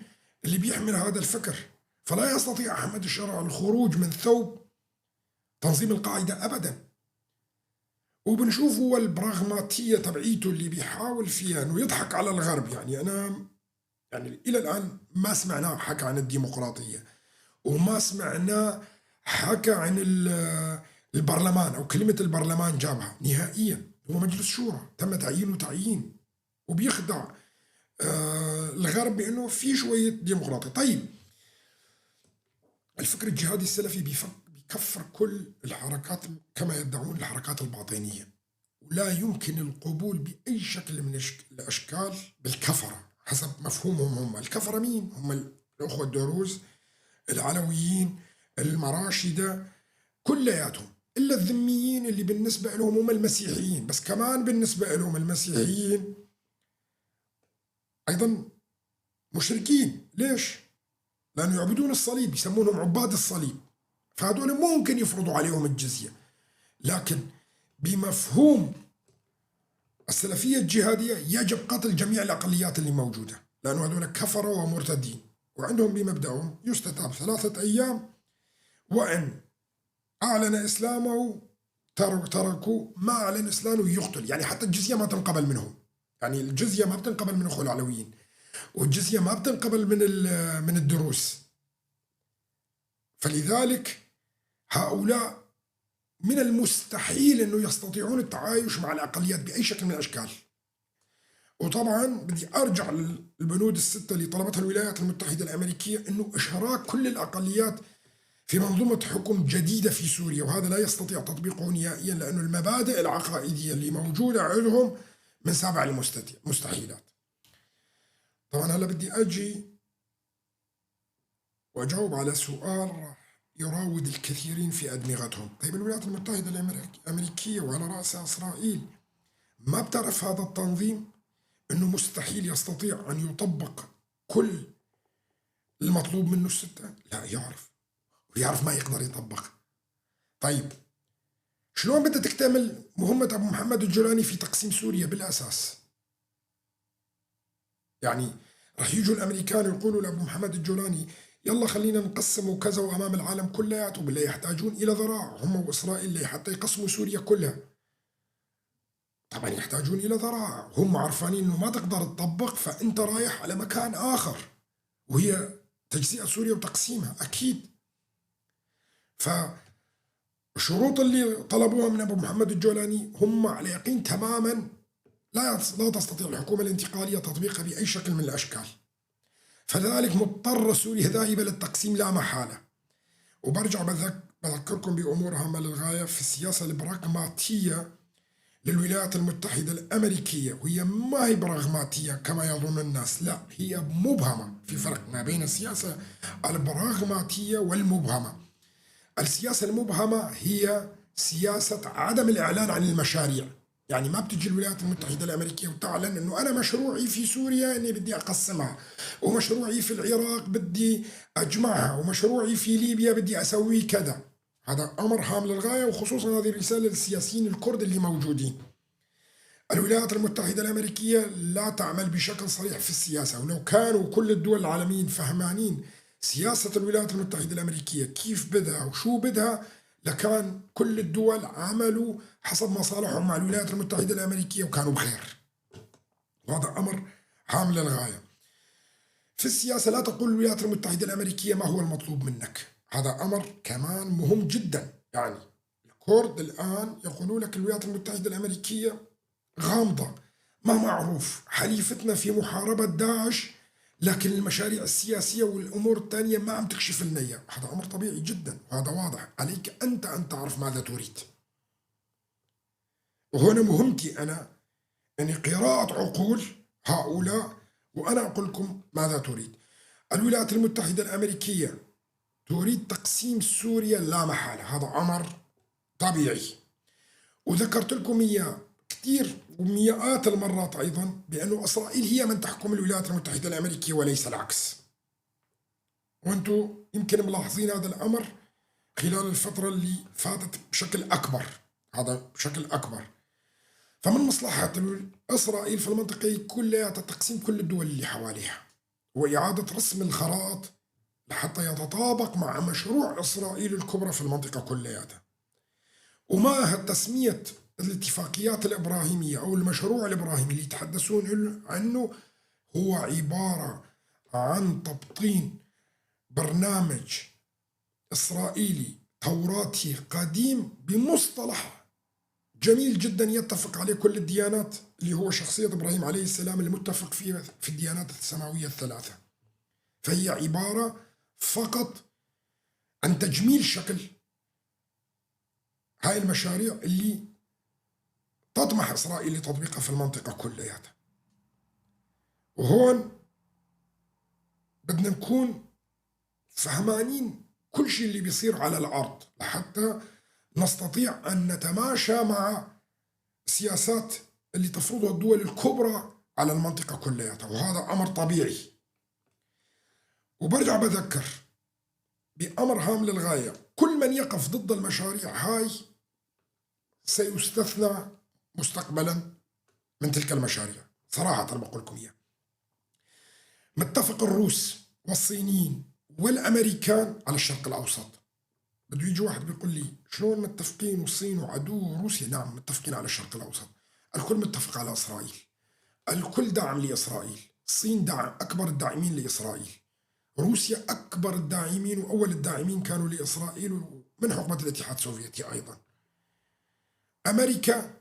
اللي بيحمل هذا الفكر. فلا يستطيع أحمد الشرع الخروج من ثوب تنظيم القاعدة أبداً. وبنشوف هو البراغماتية تبعيته اللي بيحاول فيها انه يضحك على الغرب. يعني انا يعني الى الان ما سمعناه حكى عن الديمقراطية، وما سمعناه حكى عن البرلمان او كلمة البرلمان جابها نهائيا. هو مجلس شورى تم تعيينه تعيين، وبيخدع الغرب بانه في شوية ديمقراطية. طيب الفكر الجهادي السلفي بيكفر كل الحركات كما يدعون الحركات الباطنية، ولا يمكن القبول بأي شكل من الأشكال بالكفرة حسب مفهومهم هم. الكفرة مين؟ هم الأخوة الدروز، العلويين، المراشدة، كلياتهم، إلا الذميين اللي بالنسبة لهم هم المسيحيين. بس كمان بالنسبة لهم المسيحيين أيضا مشركين. ليش؟ لأنه يعبدون الصليب، يسمونهم عباد الصليب، فهذول ممكن يفرضوا عليهم الجزية. لكن بمفهوم السلفية الجهادية يجب قتل جميع الأقليات اللي موجودة، لأنه هذول كفروا ومرتدين، وعندهم بمبدأهم يستتاب 3 أيام، وإن أعلن إسلامه تركوا، ما أعلن إسلامه يقتل. يعني حتى الجزية ما تنقبل منهم، يعني الجزية ما بتنقبل من أخوة العلويين، والجزية ما بتنقبل من الدروس. فلذلك هؤلاء من المستحيل أنه يستطيعون التعايش مع الأقليات بأي شكل من الأشكال. وطبعا بدي أرجع للبنود الستة اللي طلبتها الولايات المتحدة الأمريكية، أنه إشراك كل الأقليات في منظومة حكم جديدة في سوريا، وهذا لا يستطيع تطبيقه نهائيا، لأنه المبادئ العقائدية اللي موجودة عندهم من 7 المستحيلات. طبعا هلا بدي أجي وأجاوب على سؤال يراود الكثيرين في أدمغتهم. طيب الولايات المتحدة الأمريكية وعلى رأسها إسرائيل ما بتعرف هذا التنظيم أنه مستحيل يستطيع أن يطبق كل المطلوب منه الستة؟ لا، يعرف، ويعرف ما يقدر يطبق. طيب شلون بدها تكتمل مهمة أبو محمد الجولاني في تقسيم سوريا بالأساس؟ يعني رح يجوا الأمريكان يقولوا لأبو محمد الجولاني يلا خلينا نقسم وكذا وأمام العالم كلياته، بالله يحتاجون إلى ذراع هم وإسرائيل حتى يقسموا سوريا كلها. طبعا يحتاجون إلى ذراع، هم عارفين إنه ما تقدر تطبق، فأنت رايح على مكان آخر وهي تجزئة سوريا وتقسيمها أكيد. فالشروط اللي طلبوها من أبو محمد الجولاني هم على يقين تماما لا تستطيع الحكومة الانتقالية تطبيقها بأي شكل من الأشكال. فلذلك مضطرة سوريا ذاهبة للتقسيم لا محالة. وبرجع بذكركم بأمور هامة للغاية في السياسة البراغماتية للولايات المتحدة الأمريكية، وهي ما هي براغماتية كما يظن الناس، لا هي مبهمة. في فرق ما بين السياسة البراغماتية والمبهمة. السياسة المبهمة هي سياسة عدم الإعلان عن المشاريع، يعني ما بتجي الولايات المتحدة الأمريكية وتعلن إنه أنا مشروعي في سوريا إني بدي أقسمها، ومشروعي في العراق بدي أجمعها، ومشروعي في ليبيا بدي أسوي كذا. هذا أمر هام للغاية، وخصوصا هذه الرسالة للسياسيين الكرد اللي موجودين. الولايات المتحدة الأمريكية لا تعمل بشكل صريح في السياسة، ولو كانوا كل الدول العالميين فهمانين سياسة الولايات المتحدة الأمريكية كيف بدها وشو بدها، لكان كل الدول عملوا حسب مصالحهم مع الولايات المتحدة الأمريكية وكانوا بخير. وهذا أمر هام للغاية. في السياسة لا تقول الولايات المتحدة الأمريكية ما هو المطلوب منك، هذا أمر كمان مهم جدا. يعني الكورد الآن يقولوا لك الولايات المتحدة الأمريكية غامضة، ما معروف، حليفتنا في محاربة داعش، لكن المشاريع السياسية والأمور الثانية ما عم تكشف لنا إياه. هذا أمر طبيعي جدا، وهذا واضح. عليك أنت أن تعرف ماذا تريد. وهنا مهمتي أنا أني قراءة عقول هؤلاء، وأنا أقول لكم ماذا تريد. الولايات المتحدة الأمريكية تريد تقسيم سوريا لا محالة، هذا أمر طبيعي، وذكرت لكم إياه كثير ومئات المرات أيضا بأن إسرائيل هي من تحكم الولايات المتحدة الأمريكية وليس العكس. وأنتم يمكن ملاحظين هذا الأمر خلال الفترة اللي فاتت بشكل أكبر، هذا بشكل أكبر. فمن مصلحة إسرائيل في المنطقة كلها تقسيم كل الدول اللي حواليها، وإعادة رسم الخرائط لحتى يتطابق مع مشروع إسرائيل الكبرى في المنطقة كلها. وما تسمية الاتفاقيات الإبراهيمية أو المشروع الإبراهيمي اللي يتحدثون عنه هو عبارة عن تبطين برنامج إسرائيلي توراتي قديم بمصطلح جميل جدا يتفق عليه كل الديانات، اللي هو شخصية إبراهيم عليه السلام المتفق فيه في الديانات السماوية الثلاثة. فهي عبارة فقط عن تجميل شكل هاي المشاريع اللي تطمح إسرائيل لتطبيقها في المنطقة كلها. وهون بدنا نكون فهمانين كل شيء اللي بيصير على الأرض لحتى نستطيع أن نتماشى مع سياسات اللي تفرضها الدول الكبرى على المنطقة كلها، وهذا أمر طبيعي. وبرجع بذكر بأمر هام للغاية، كل من يقف ضد المشاريع هاي سيستثنى مستقبلا من تلك المشاريع. صراحة أنا بقول لكم إياه. متفق الروس والصينيين والأمريكان على الشرق الأوسط. بده يجي واحد بيقول لي شلون متفقين والصين وعدو روسيا؟ نعم متفقين على الشرق الأوسط، الكل متفق على إسرائيل، الكل داعم لإسرائيل. الصين داعم أكبر الداعمين لإسرائيل، روسيا أكبر الداعمين وأول الداعمين كانوا لإسرائيل من حقبة الاتحاد السوفيتي أيضا. أمريكا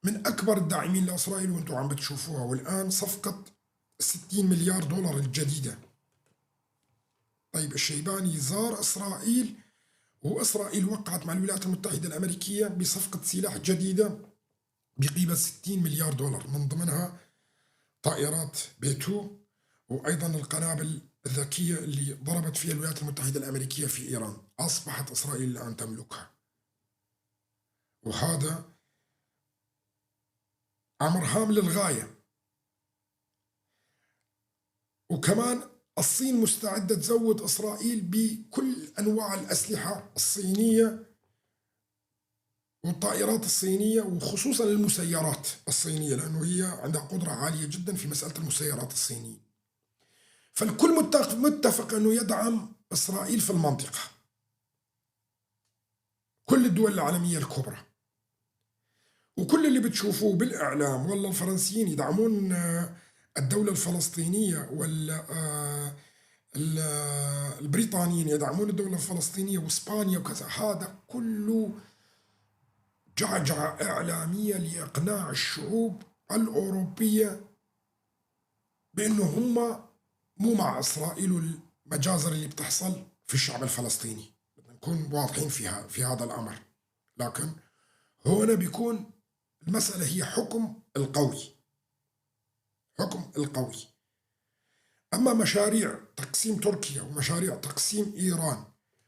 من أكبر الداعمين لإسرائيل وأنتم عم بتشوفوها. والآن صفقة 60 مليار دولار الجديدة. طيب الشيباني زار إسرائيل، وإسرائيل وقعت مع الولايات المتحدة الأمريكية بصفقة سلاح جديدة بقيمة 60 مليار دولار، من ضمنها طائرات بي-2 وأيضا القنابل الذكية اللي ضربت فيها الولايات المتحدة الأمريكية في إيران، أصبحت إسرائيل الآن تملكها. وهذا أمر هام للغاية. وكمان الصين مستعدة تزود إسرائيل بكل أنواع الأسلحة الصينية والطائرات الصينية، وخصوصا المسيرات الصينية، لأنه هي عندها قدرة عالية جدا في مسألة المسيرات الصينية. فالكل متفق أنه يدعم إسرائيل في المنطقة، كل الدول العالمية الكبرى. وكل اللي بتشوفوه بالإعلام، والله الفرنسيين يدعمون الدولة الفلسطينية، والبريطانيين يدعمون الدولة الفلسطينية، وإسبانيا وكذا، هذا كله جعجعة إعلامية لإقناع الشعوب الأوروبية بأنه هم مو مع إسرائيل والمجازر اللي بتحصل في الشعب الفلسطيني. نكون واضحين في هذا الأمر. لكن هنا بيكون المسألة هي حكم القوي، حكم القوي. أما مشاريع تقسيم تركيا ومشاريع تقسيم إيران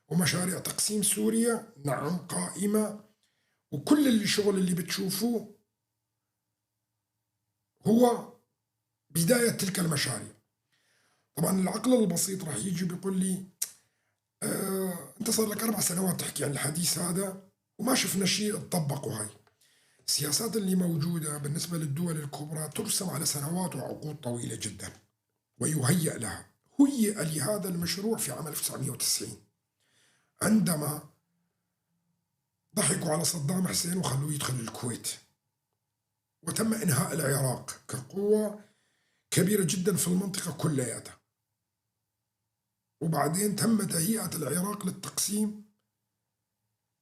ومشاريع تقسيم سوريا، نعم قائمة، وكل الشغل اللي بتشوفوه هو بداية تلك المشاريع. طبعا العقل البسيط راح يجي بيقول لي أنت صار لك 4 سنوات تحكي عن الحديث هذا وما شفنا شيء تطبقوا. هاي السياسات اللي موجودة بالنسبة للدول الكبرى ترسم على سنوات وعقود طويلة جدا ويهيأ لها. هيئ لهذا المشروع في عام 1990 عندما ضحكوا على صدام حسين وخلوه يدخل الكويت، وتم إنهاء العراق كقوة كبيرة جدا في المنطقة كلياتها، وبعدين تم تهيئة العراق للتقسيم،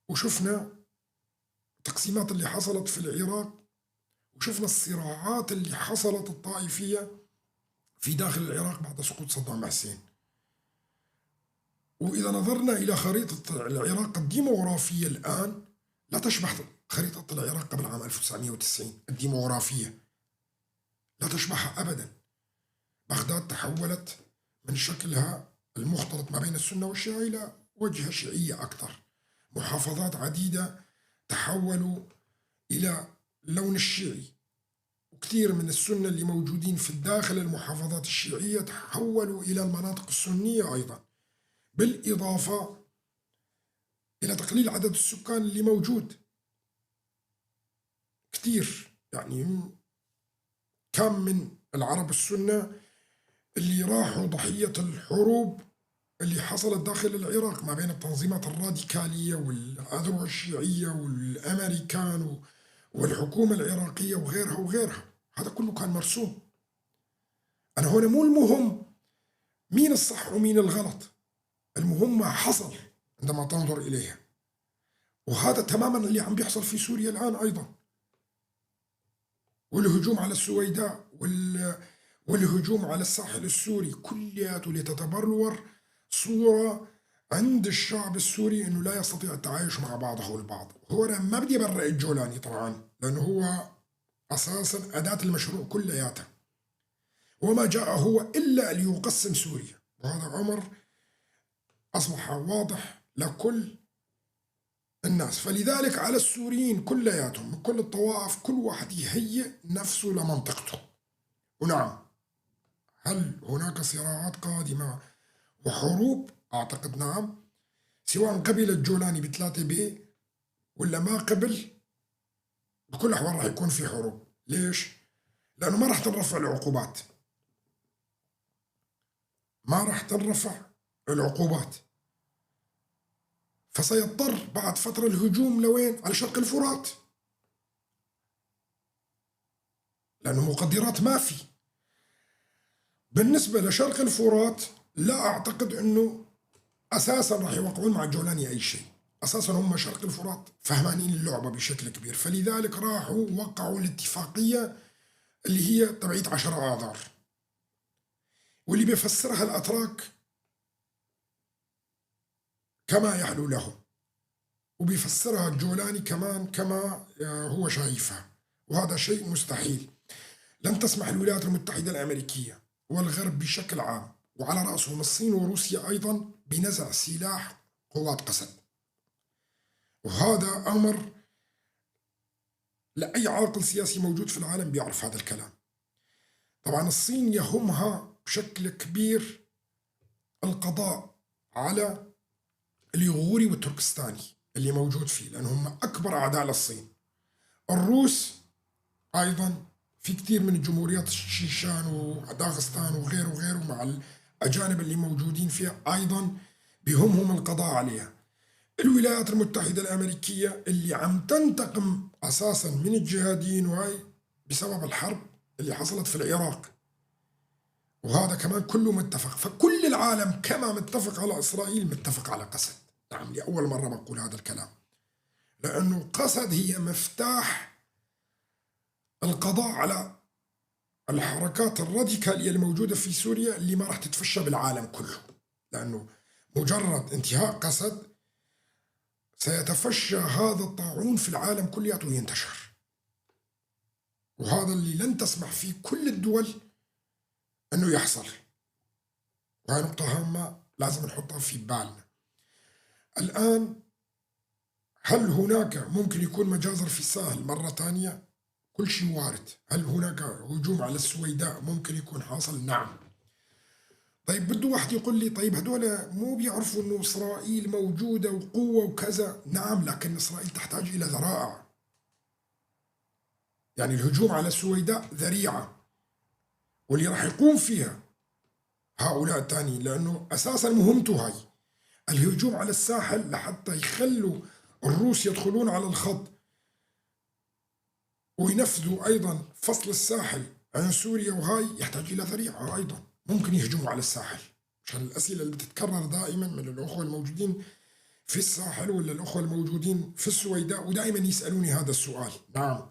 وشفنا التقسيمات اللي حصلت في العراق، وشفنا الصراعات اللي حصلت الطائفية في داخل العراق بعد سقوط صدام حسين. وإذا نظرنا إلى خريطة العراق الديموغرافية الآن لا تشبه خريطة العراق قبل عام 1990. الديموغرافية لا تشبهها أبدا. بغداد تحولت من شكلها المختلط ما بين السنة والشيعة إلى وجهة شيعية أكثر. محافظات عديدة تحولوا إلى اللون الشيعي، وكثير من السنة اللي موجودين في الداخل المحافظات الشيعية تحولوا إلى المناطق السنية أيضا، بالإضافة إلى تقليل عدد السكان اللي موجود كثير. يعني كم من العرب السنة اللي راحوا ضحية الحروب اللي حصلت داخل العراق ما بين التنظيمات الراديكالية والأذرع الشيعية والأمريكان والحكومة العراقية وغيرها وغيرها. هذا كله كان مرسوم. أنا هنا مو المهم مين الصح ومين الغلط، المهم ما حصل عندما تنظر إليها. وهذا تماما اللي عم بيحصل في سوريا الآن أيضا، والهجوم على السويداء والهجوم على الساحل السوري، كلياته لتتبلور صورة عند الشعب السوري أنه لا يستطيع التعايش مع بعضه البعض. هو أنا ما بدي أبرئ الجولاني طبعا، لأنه هو أساسا أداة المشروع كلياتها، وما جاء هو إلا ليقسم سوريا، وهذا أمر أصبح واضح لكل الناس. فلذلك على السوريين كلياتهم من كل الطوائف كل واحد يهيئ نفسه لمنطقته. ونعم، هل هناك صراعات قادمة وحروب؟ أعتقد نعم، سواء قبل الجولاني ب3 ب ولا ما قبل، بكل الأحوال راح يكون في حروب. ليش؟ لأنه ما راح تنرفع العقوبات، ما راح تنرفع العقوبات، فسيضطر بعد فترة الهجوم لوين؟ على شرق الفرات، لأنه مقدرات ما في. بالنسبة لشرق الفرات لا أعتقد أنه أساسا راح يوقعون مع الجولاني أي شيء. أساسا هم شرق الفرات فهمانين اللعبة بشكل كبير، فلذلك راحوا وقعوا الاتفاقية اللي هي تبعية 10 آذار، واللي بيفسرها الأتراك كما يحلو لهم، وبيفسرها الجولاني كمان كما هو شايفها، وهذا شيء مستحيل. لن تسمح الولايات المتحدة الأمريكية والغرب بشكل عام وعلى رأسهم الصين وروسيا أيضا بنزع سلاح قوات قسد، وهذا أمر لأي عاقل سياسي موجود في العالم بيعرف هذا الكلام. طبعا الصين يهمها بشكل كبير القضاء على اليغوري والتركستاني اللي موجود فيه، لأنهم أكبر أعداء للصين. الروس أيضا في كثير من الجمهوريات الشيشان وداغستان وغيره وغيره مع الأجانب اللي موجودين فيها أيضا بهمهم القضاء عليها. الولايات المتحدة الأمريكية اللي عم تنتقم أساسا من الجهاديين وهي بسبب الحرب اللي حصلت في العراق، وهذا كمان كله متفق. فكل العالم كما متفق على إسرائيل متفق على قسد. نعم، لأول مرة بقول هذا الكلام، لأنه قسد هي مفتاح القضاء على الحركات الراديكالية الموجودة في سوريا اللي ما راح تتفشى بالعالم كله، لأنه مجرد انتهاء قسد سيتفشى هذا الطاعون في العالم كله وينتشر، وهذا اللي لن تسمح فيه كل الدول أنه يحصل. وهي نقطة هامة لازم نحطها في بالنا. الآن هل هناك ممكن يكون مجازر في الساحل مرة تانية؟ كل شيء وارد. هل هناك هجوم على السويداء ممكن يكون حاصل؟ نعم. طيب بده واحد يقول لي طيب هدول مو بيعرفوا انه اسرائيل موجودة وقوة وكذا؟ نعم، لكن اسرائيل تحتاج الى ذرائع. يعني الهجوم على السويداء ذريعة، واللي راح يقوم فيها هؤلاء الثانيين، لانه اساسا مهمته هاي الهجوم على الساحل لحتى يخلوا الروس يدخلون على الخط وينفذوا ايضا فصل الساحل عن سوريا، وهاي يحتاج الى ذريعة ايضا. ممكن يهجموا على الساحل، عشان الاسئله اللي بتتكرر دائما من الاخوه الموجودين في الساحل ولا الاخوه الموجودين في السويداء، ودائما يسالوني هذا السؤال. نعم،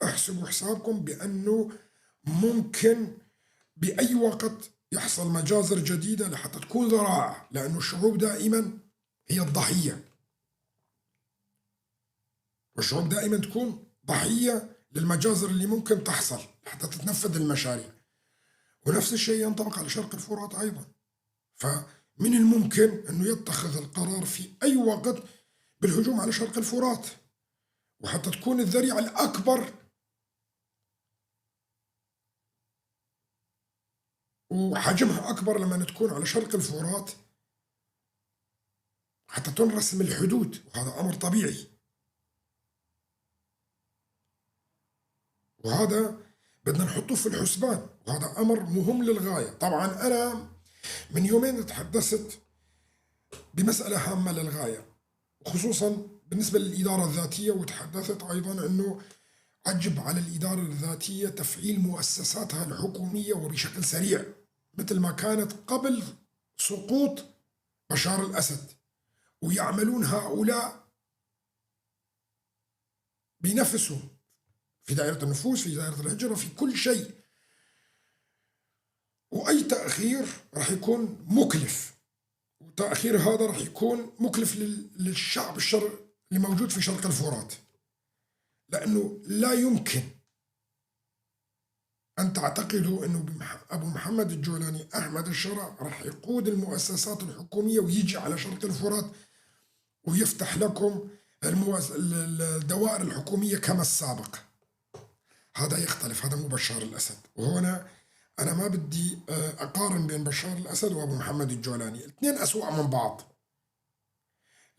احسبوا حسابكم بانه ممكن باي وقت يحصل مجازر جديده لحتى تكون ذرائع، لانه الشعوب دائما هي الضحيه، والشعوب دائما تكون ضحيه للمجازر اللي ممكن تحصل حتى تتنفذ المشاريع. ونفس الشيء ينطبق على شرق الفرات ايضا. فمن الممكن انه يتخذ القرار في اي وقت بالهجوم على شرق الفرات، وحتى تكون الذريعه الاكبر وحجمها اكبر لما تكون على شرق الفرات، حتى تنرسم الحدود، وهذا امر طبيعي. وهذا بدنا نحطه في الحسبان، وهذا امر مهم للغايه. طبعا انا من يومين تحدثت بمساله هامه للغايه، وخصوصا بالنسبه للاداره الذاتيه، وتحدثت ايضا انه عجب على الاداره الذاتيه تفعيل مؤسساتها الحكوميه وبشكل سريع، مثل ما كانت قبل سقوط بشار الاسد. ويعملون هؤلاء بنفسهم في دائره النفوذ، في دائره الهجره، في كل شيء. واي تاخير راح يكون مكلف، والتاخير هذا راح يكون مكلف للشعب الشرق اللي موجود في شرق الفرات، لانه لا يمكن أن تعتقدوا أنه أبو محمد الجولاني أحمد الشرع رح يقود المؤسسات الحكومية ويجي على شرق الفرات ويفتح لكم الدوائر الحكومية كما السابق. هذا يختلف، هذا مو بشار الأسد. وهنا أنا ما بدي أقارن بين بشار الأسد وأبو محمد الجولاني، الاثنين أسوأ من بعض.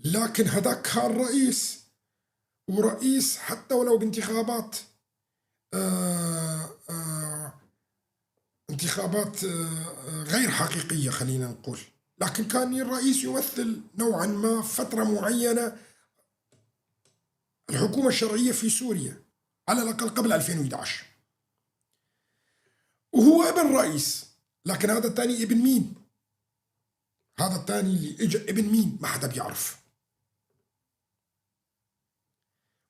لكن هذاك كان رئيس، ورئيس حتى ولو بانتخابات انتخابات غير حقيقية خلينا نقول، لكن كان الرئيس يمثل نوعا ما فترة معينة الحكومة الشرعية في سوريا، على الأقل قبل 2011، وهو ابن رئيس. لكن هذا الثاني ابن مين؟ هذا الثاني اللي اجى ابن مين؟ ما حدا بيعرف.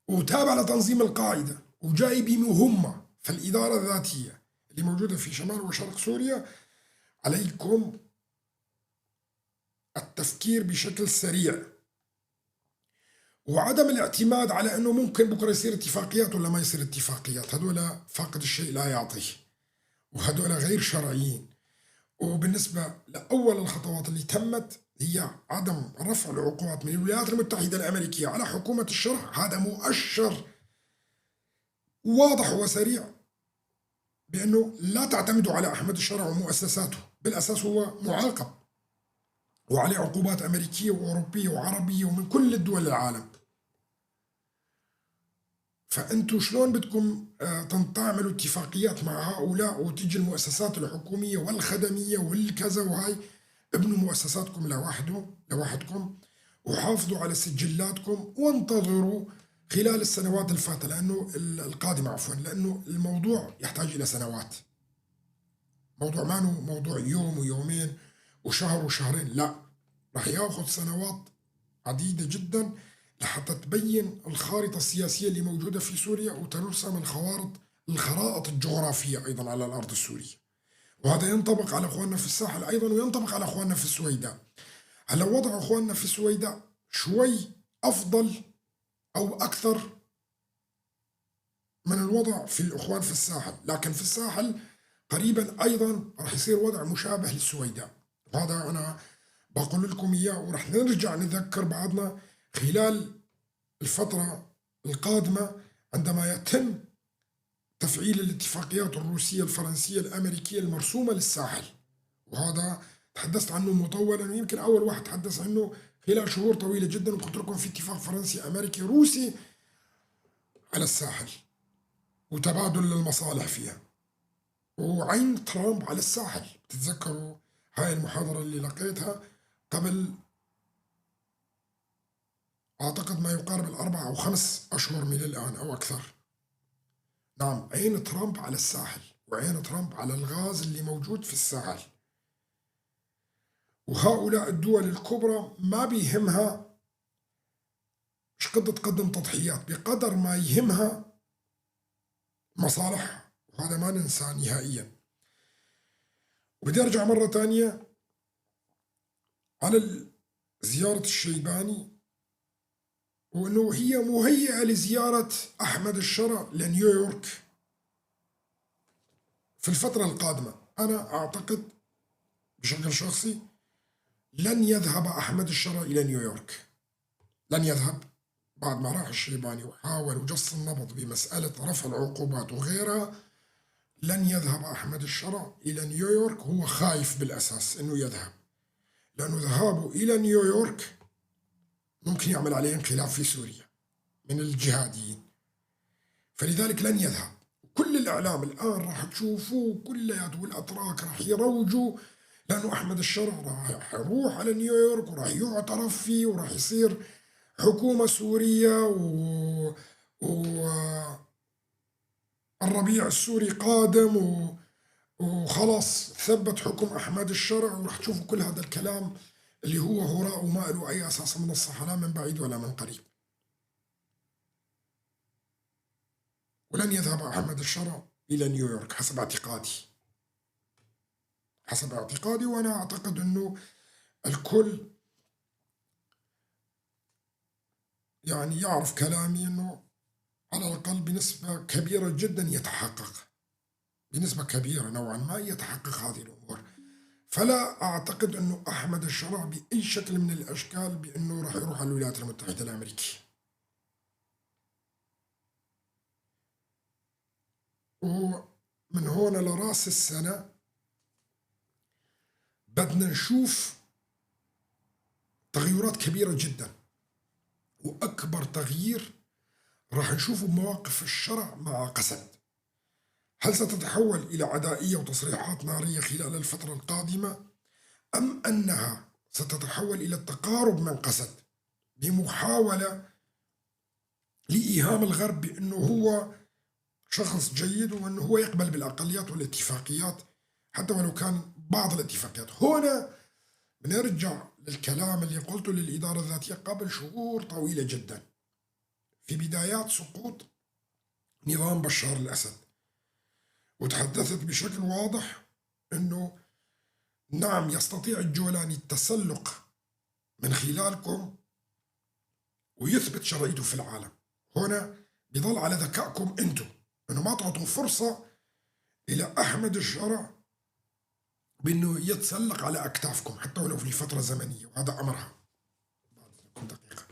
وتابع لتنظيم القاعدة، وجاي بمهمة في الإدارة الذاتية اللي موجودة في شمال وشرق سوريا. عليكم التفكير بشكل سريع، وعدم الاعتماد على أنه ممكن بكرة يصير اتفاقيات ولا ما يصير اتفاقيات. هذول فاقد الشيء لا يعطيه، وهذول غير شرعيين. وبالنسبة لأول الخطوات اللي تمت هي عدم رفع العقوبات من الولايات المتحدة الأمريكية على حكومة الشرع. هذا مؤشر واضح وسريع بأنه لا تعتمدوا على أحمد الشرع ومؤسساته، بالأساس هو معاقب وعليه عقوبات أمريكية وأوروبية وعربية ومن كل الدول العالم. فأنتوا شلون بدكم تعملوا اتفاقيات مع هؤلاء وتيجي المؤسسات الحكومية والخدمية والكذا وهاي؟ ابنوا مؤسساتكم لوحدكم، وحافظوا على سجلاتكم، وانتظروا خلال السنوات الفاتة القادمة لأنه الموضوع يحتاج إلى سنوات. موضوع ما هو موضوع يوم ويومين وشهر وشهرين، لا، رح ياخذ سنوات عديدة جدا لحتى تبين الخارطة السياسية اللي موجودة في سوريا، وترسم الخرائط الجغرافية أيضا على الأرض السورية. وهذا ينطبق على أخواننا في الساحل أيضا، وينطبق على أخواننا في السويداء. هلا وضع أخواننا في السويداء شوي أفضل أو أكثر من الوضع في الأخوان في الساحل، لكن في الساحل قريبا أيضا رح يصير وضع مشابه للسويداء. وهذا أنا بقول لكم إياه، ورح نرجع نذكر بعضنا خلال الفترة القادمة عندما يتم تفعيل الاتفاقيات الروسية الفرنسية الأمريكية المرسومة للساحل، وهذا تحدثت عنه مطولا، ويمكن أول واحد تحدث عنه خلال شهور طويلة جدا، وقلت لكم في اتفاق فرنسي أمريكي روسي على الساحل وتبادل المصالح فيها، وعين ترامب على الساحل. تتذكروا هاي المحاضرة اللي لقيتها قبل أعتقد ما يقارب 4 أو 5 أشهر من الآن أو أكثر. نعم، عين ترامب على الساحل، وعين ترامب على الغاز اللي موجود في الساحل. وهؤلاء الدول الكبرى ما بيهمها مش قد تقدم تضحيات بقدر ما يهمها مصالح، وهذا ما ننساه نهائيا. وبدي أرجع مرة تانية على زيارة الشيباني، وأنه هي مهيئة لزيارة أحمد الشرع لنيويورك في الفترة القادمة. أنا أعتقد بشكل شخصي لن يذهب أحمد الشرع إلى نيويورك، لن يذهب بعد ما راح الشيباني وحاول وجص النبض بمسألة رفع العقوبات وغيرها. لن يذهب أحمد الشرع إلى نيويورك، هو خايف بالأساس أنه يذهب، لأنه ذهابه إلى نيويورك ممكن يعمل عليه انقلاب في سوريا من الجهاديين، فلذلك لن يذهب. كل الإعلام الآن راح تشوفوه كلياته والأتراك راح يروجوا، لأنه أحمد الشرع راح يروح على نيويورك وراح يعترف فيه وراح يصير حكومة سورية الربيع السوري قادم وخلاص ثبت حكم أحمد الشرع، وراح تشوفوا كل هذا الكلام اللي هو هراء وما له أي أساس من الصحة، لا من بعيد ولا من قريب. ولن يذهب أحمد الشرع إلى نيويورك حسب اعتقادي، حسب اعتقادي. وأنا أعتقد أنه الكل يعني يعرف كلامي، أنه على الأقل بنسبة كبيرة جدا يتحقق، بنسبة كبيرة نوعا ما يتحقق هذه الأمور. فلا أعتقد أنه أحمد الشرع بأي شكل من الأشكال بأنه راح يروح على الولايات المتحدة الأمريكية. ومن هون لراس السنة بدنا نشوف تغيرات كبيرة جدا، وأكبر تغيير راح نشوفه بمواقف الشرع مع قسد. هل ستتحول إلى عدائية وتصريحات نارية خلال الفترة القادمة، أم أنها ستتحول إلى التقارب من قسد بمحاولة لإيهام الغرب بأنه هو شخص جيد وأنه هو يقبل بالأقليات والاتفاقيات حتى ولو كان بعض الاتفاقيات؟ هنا بنرجع للكلام اللي قلته للإدارة الذاتية قبل شهور طويلة جدا في بدايات سقوط نظام بشار الأسد، وتحدثت بشكل واضح أنه نعم يستطيع الجولاني التسلق من خلالكم ويثبت شرعيته في العالم. هنا بيظل على ذكائكم أنتم أنه ما تعطوا فرصة إلى أحمد الشرع بأنه يتسلق على أكتافكم حتى ولو في فترة زمنية، وهذا أمرها. دقيقة.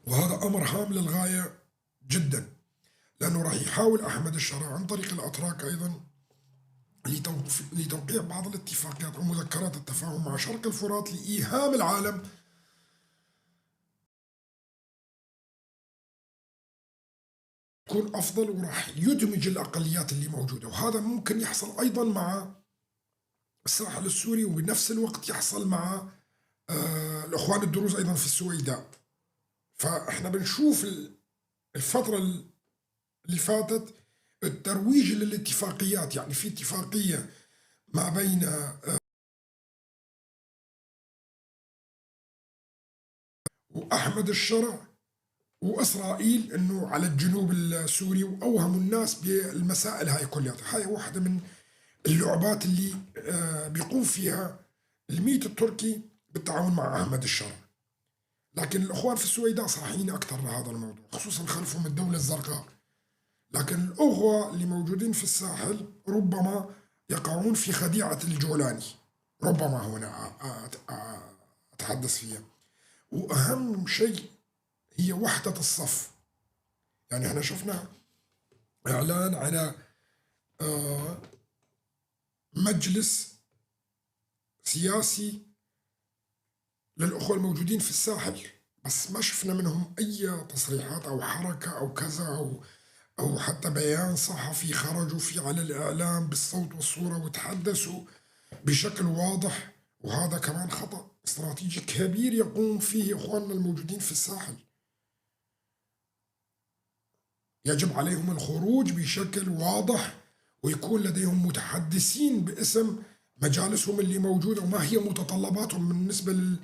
وهذا أمر هام للغاية جدا، لأنه راح يحاول أحمد الشرع عن طريق الأتراك أيضا لتوقيع بعض الاتفاقيات ومذكرات التفاهم مع شرق الفرات لإيهام العالم يكون أفضل، وراح يدمج الأقليات اللي موجودة. وهذا ممكن يحصل أيضا مع الساحل السوري، وبنفس الوقت يحصل مع الأخوان الدروز أيضا في السويداء. فإحنا بنشوف الفترة اللي فاتت الترويج للاتفاقيات، يعني في اتفاقية ما بين وأحمد الشرع وإسرائيل أنه على الجنوب السوري، وأوهموا الناس بالمسائل هاي كلها. هاي واحدة من اللعبات اللي بيقوم فيها الميت التركي بالتعاون مع أحمد الشرع. لكن الأخوان في السويداء صاحيين أكثر لهذا الموضوع، خصوصا خلفهم الدولة الزرقاء. لكن الأخوة اللي موجودين في الساحل ربما يقعون في خديعة الجولاني، ربما هنا أتحدث فيها. وأهم شيء هي وحدة الصف. يعني احنا شفنا إعلان على آه، مجلس سياسي للأخوة الموجودين في الساحل، بس ما شفنا منهم أي تصريحات أو حركة أو كذا أو حتى بيان صحفي خرجوا فيه على الإعلام بالصوت والصورة وتحدثوا بشكل واضح. وهذا كمان خطأ استراتيجي كبير يقوم فيه إخواننا الموجودين في الساحل. يجب عليهم الخروج بشكل واضح ويكون لديهم متحدثين باسم مجالسهم اللي موجودة وما هي متطلباتهم بالنسبة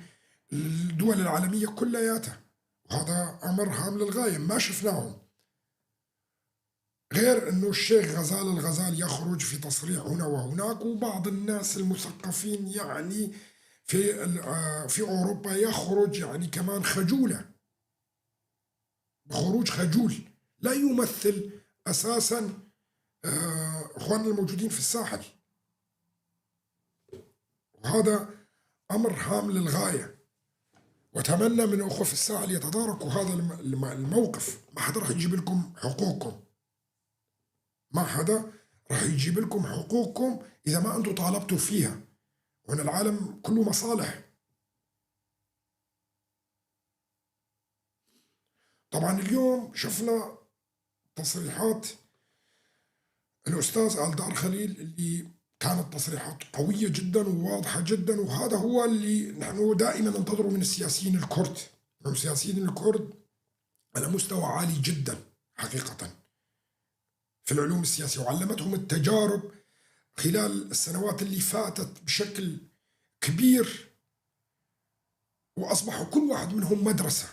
للدول العالمية كلياتها. وهذا أمر هام للغاية ما شفناهم، غير أنه الشيخ غزال الغزال يخرج في تصريح هنا وهناك، وبعض الناس المثقفين يعني في أوروبا يخرج يعني كمان خجولة، بخروج خجول لا يمثل أساسا إخواننا الموجودين في الساحل. وهذا أمر هام للغاية، وأتمنى من الأخوة في الساحل يتداركوا هذا الموقف. ما حدا راح يجيب لكم حقوقكم، ما حدا راح يجيب لكم حقوقكم إذا ما أنتم طالبتوا فيها. وأن العالم كله مصالح. طبعا اليوم شفنا تصريحات الأستاذ آل دار خليل اللي كانت تصريحات قوية جدا وواضحة جدا، وهذا هو اللي نحن دائما ننتظره من السياسيين الكرد. السياسيين الكرد على مستوى عالي جدا حقيقة في العلوم السياسية، وعلمتهم التجارب خلال السنوات اللي فاتت بشكل كبير، وأصبحوا كل واحد منهم مدرسة.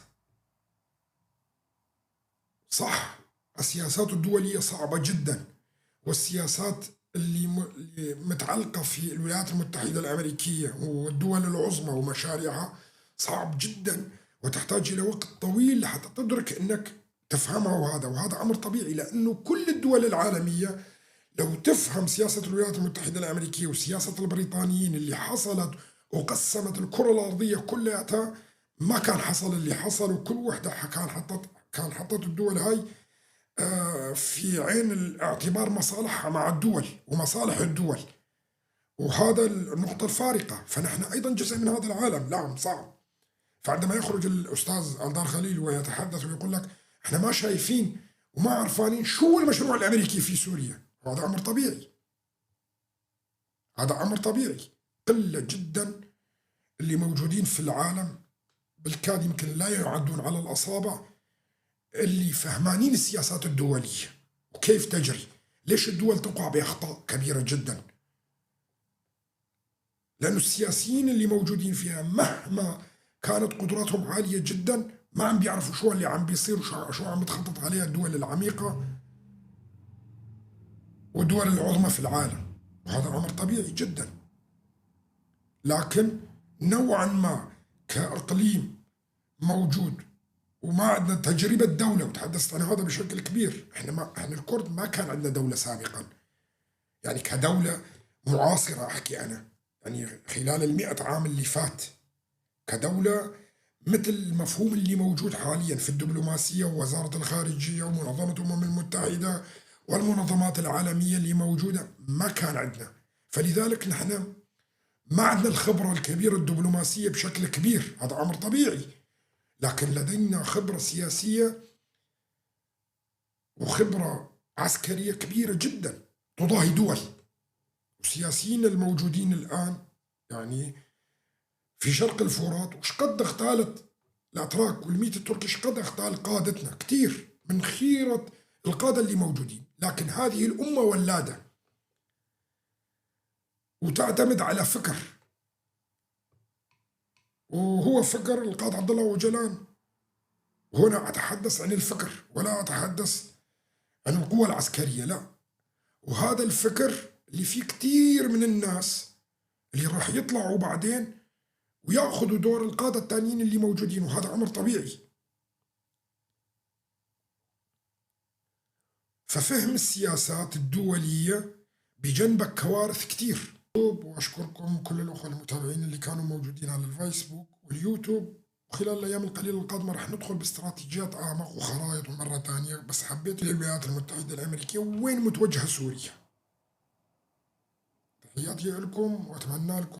صح السياسات الدولية صعبة جدا، والسياسات اللي متعلقة في الولايات المتحدة الأمريكية والدول العظمى ومشاريعها صعب جدا، وتحتاج إلى وقت طويل لحتى تدرك أنك تفهمها. وهذا أمر طبيعي، لأنه كل الدول العالمية لو تفهم سياسة الولايات المتحدة الأمريكية وسياسة البريطانيين اللي حصلت وقسمت الكرة الأرضية كلها، ما كان حصل اللي حصل. وكل وحدة كان حطت الدول هاي في عين الاعتبار مصالحها مع الدول ومصالح الدول، وهذا النقطة الفارقة. فنحن أيضا جزء من هذا العالم. نعم صعب. فعندما يخرج الأستاذ آل دار خليل ويتحدث ويقول لك احنا ما شايفين وما عرفانين شو المشروع الأمريكي في سوريا، هذا أمر طبيعي. هذا أمر طبيعي. قلة جدا اللي موجودين في العالم، بالكاد يمكن لا يعدون على الأصابع، اللي فهمانين السياسات الدولية وكيف تجري. ليش الدول تقع بأخطاء كبيرة جدا؟ لأن السياسيين اللي موجودين فيها مهما كانت قدراتهم عالية جدا ما عم بيعرفوا شو اللي عم بيصير وشو عم بتخطط عليها الدول العميقة والدول العظمى في العالم. وهذا أمر طبيعي جدا. لكن نوعا ما كإقليم موجود وما عندنا تجربة دولة، وتحدثت عن هذا بشكل كبير. احنا الكرد ما كان عندنا دولة سابقا، يعني كدولة معاصرة أحكي أنا، يعني خلال 100 عام اللي فات كدولة مثل المفهوم اللي موجود حاليا في الدبلوماسية ووزارة الخارجية ومنظمة الأمم المتحدة والمنظمات العالمية اللي موجودة، ما كان عندنا. فلذلك نحن ما عندنا الخبرة الكبيرة الدبلوماسية بشكل كبير، هذا أمر طبيعي. لكن لدينا خبرة سياسية وخبرة عسكرية كبيرة جدا تضاهي دول. والسياسيين الموجودين الآن يعني في شرق الفرات وش قد اغتالت الأتراك والميت التركي، ايش قد اغتال قادتنا كثير من خيرة القادة اللي موجودين. لكن هذه الأمة ولادة وتعتمد على فكر، وهو فكر القائد عبد الله وجلان. وهنا أتحدث عن الفكر ولا أتحدث عن القوة العسكرية، لا. وهذا الفكر اللي فيه كثير من الناس اللي راح يطلعوا بعدين ويأخذوا دور القادة التانيين اللي موجودين، وهذا أمر طبيعي. ففهم السياسات الدولية بجنبك كوارث كتير. وأشكركم كل الأخوة المتابعين اللي كانوا موجودين على الفيسبوك واليوتيوب. وخلال الأيام القليلة القادمة راح ندخل باستراتيجيات أعمق وخرائط مرة تانية، بس حبيت الولايات المتحدة الأمريكية وين متوجهة سوريا. تحياتي لكم وأتمنى لكم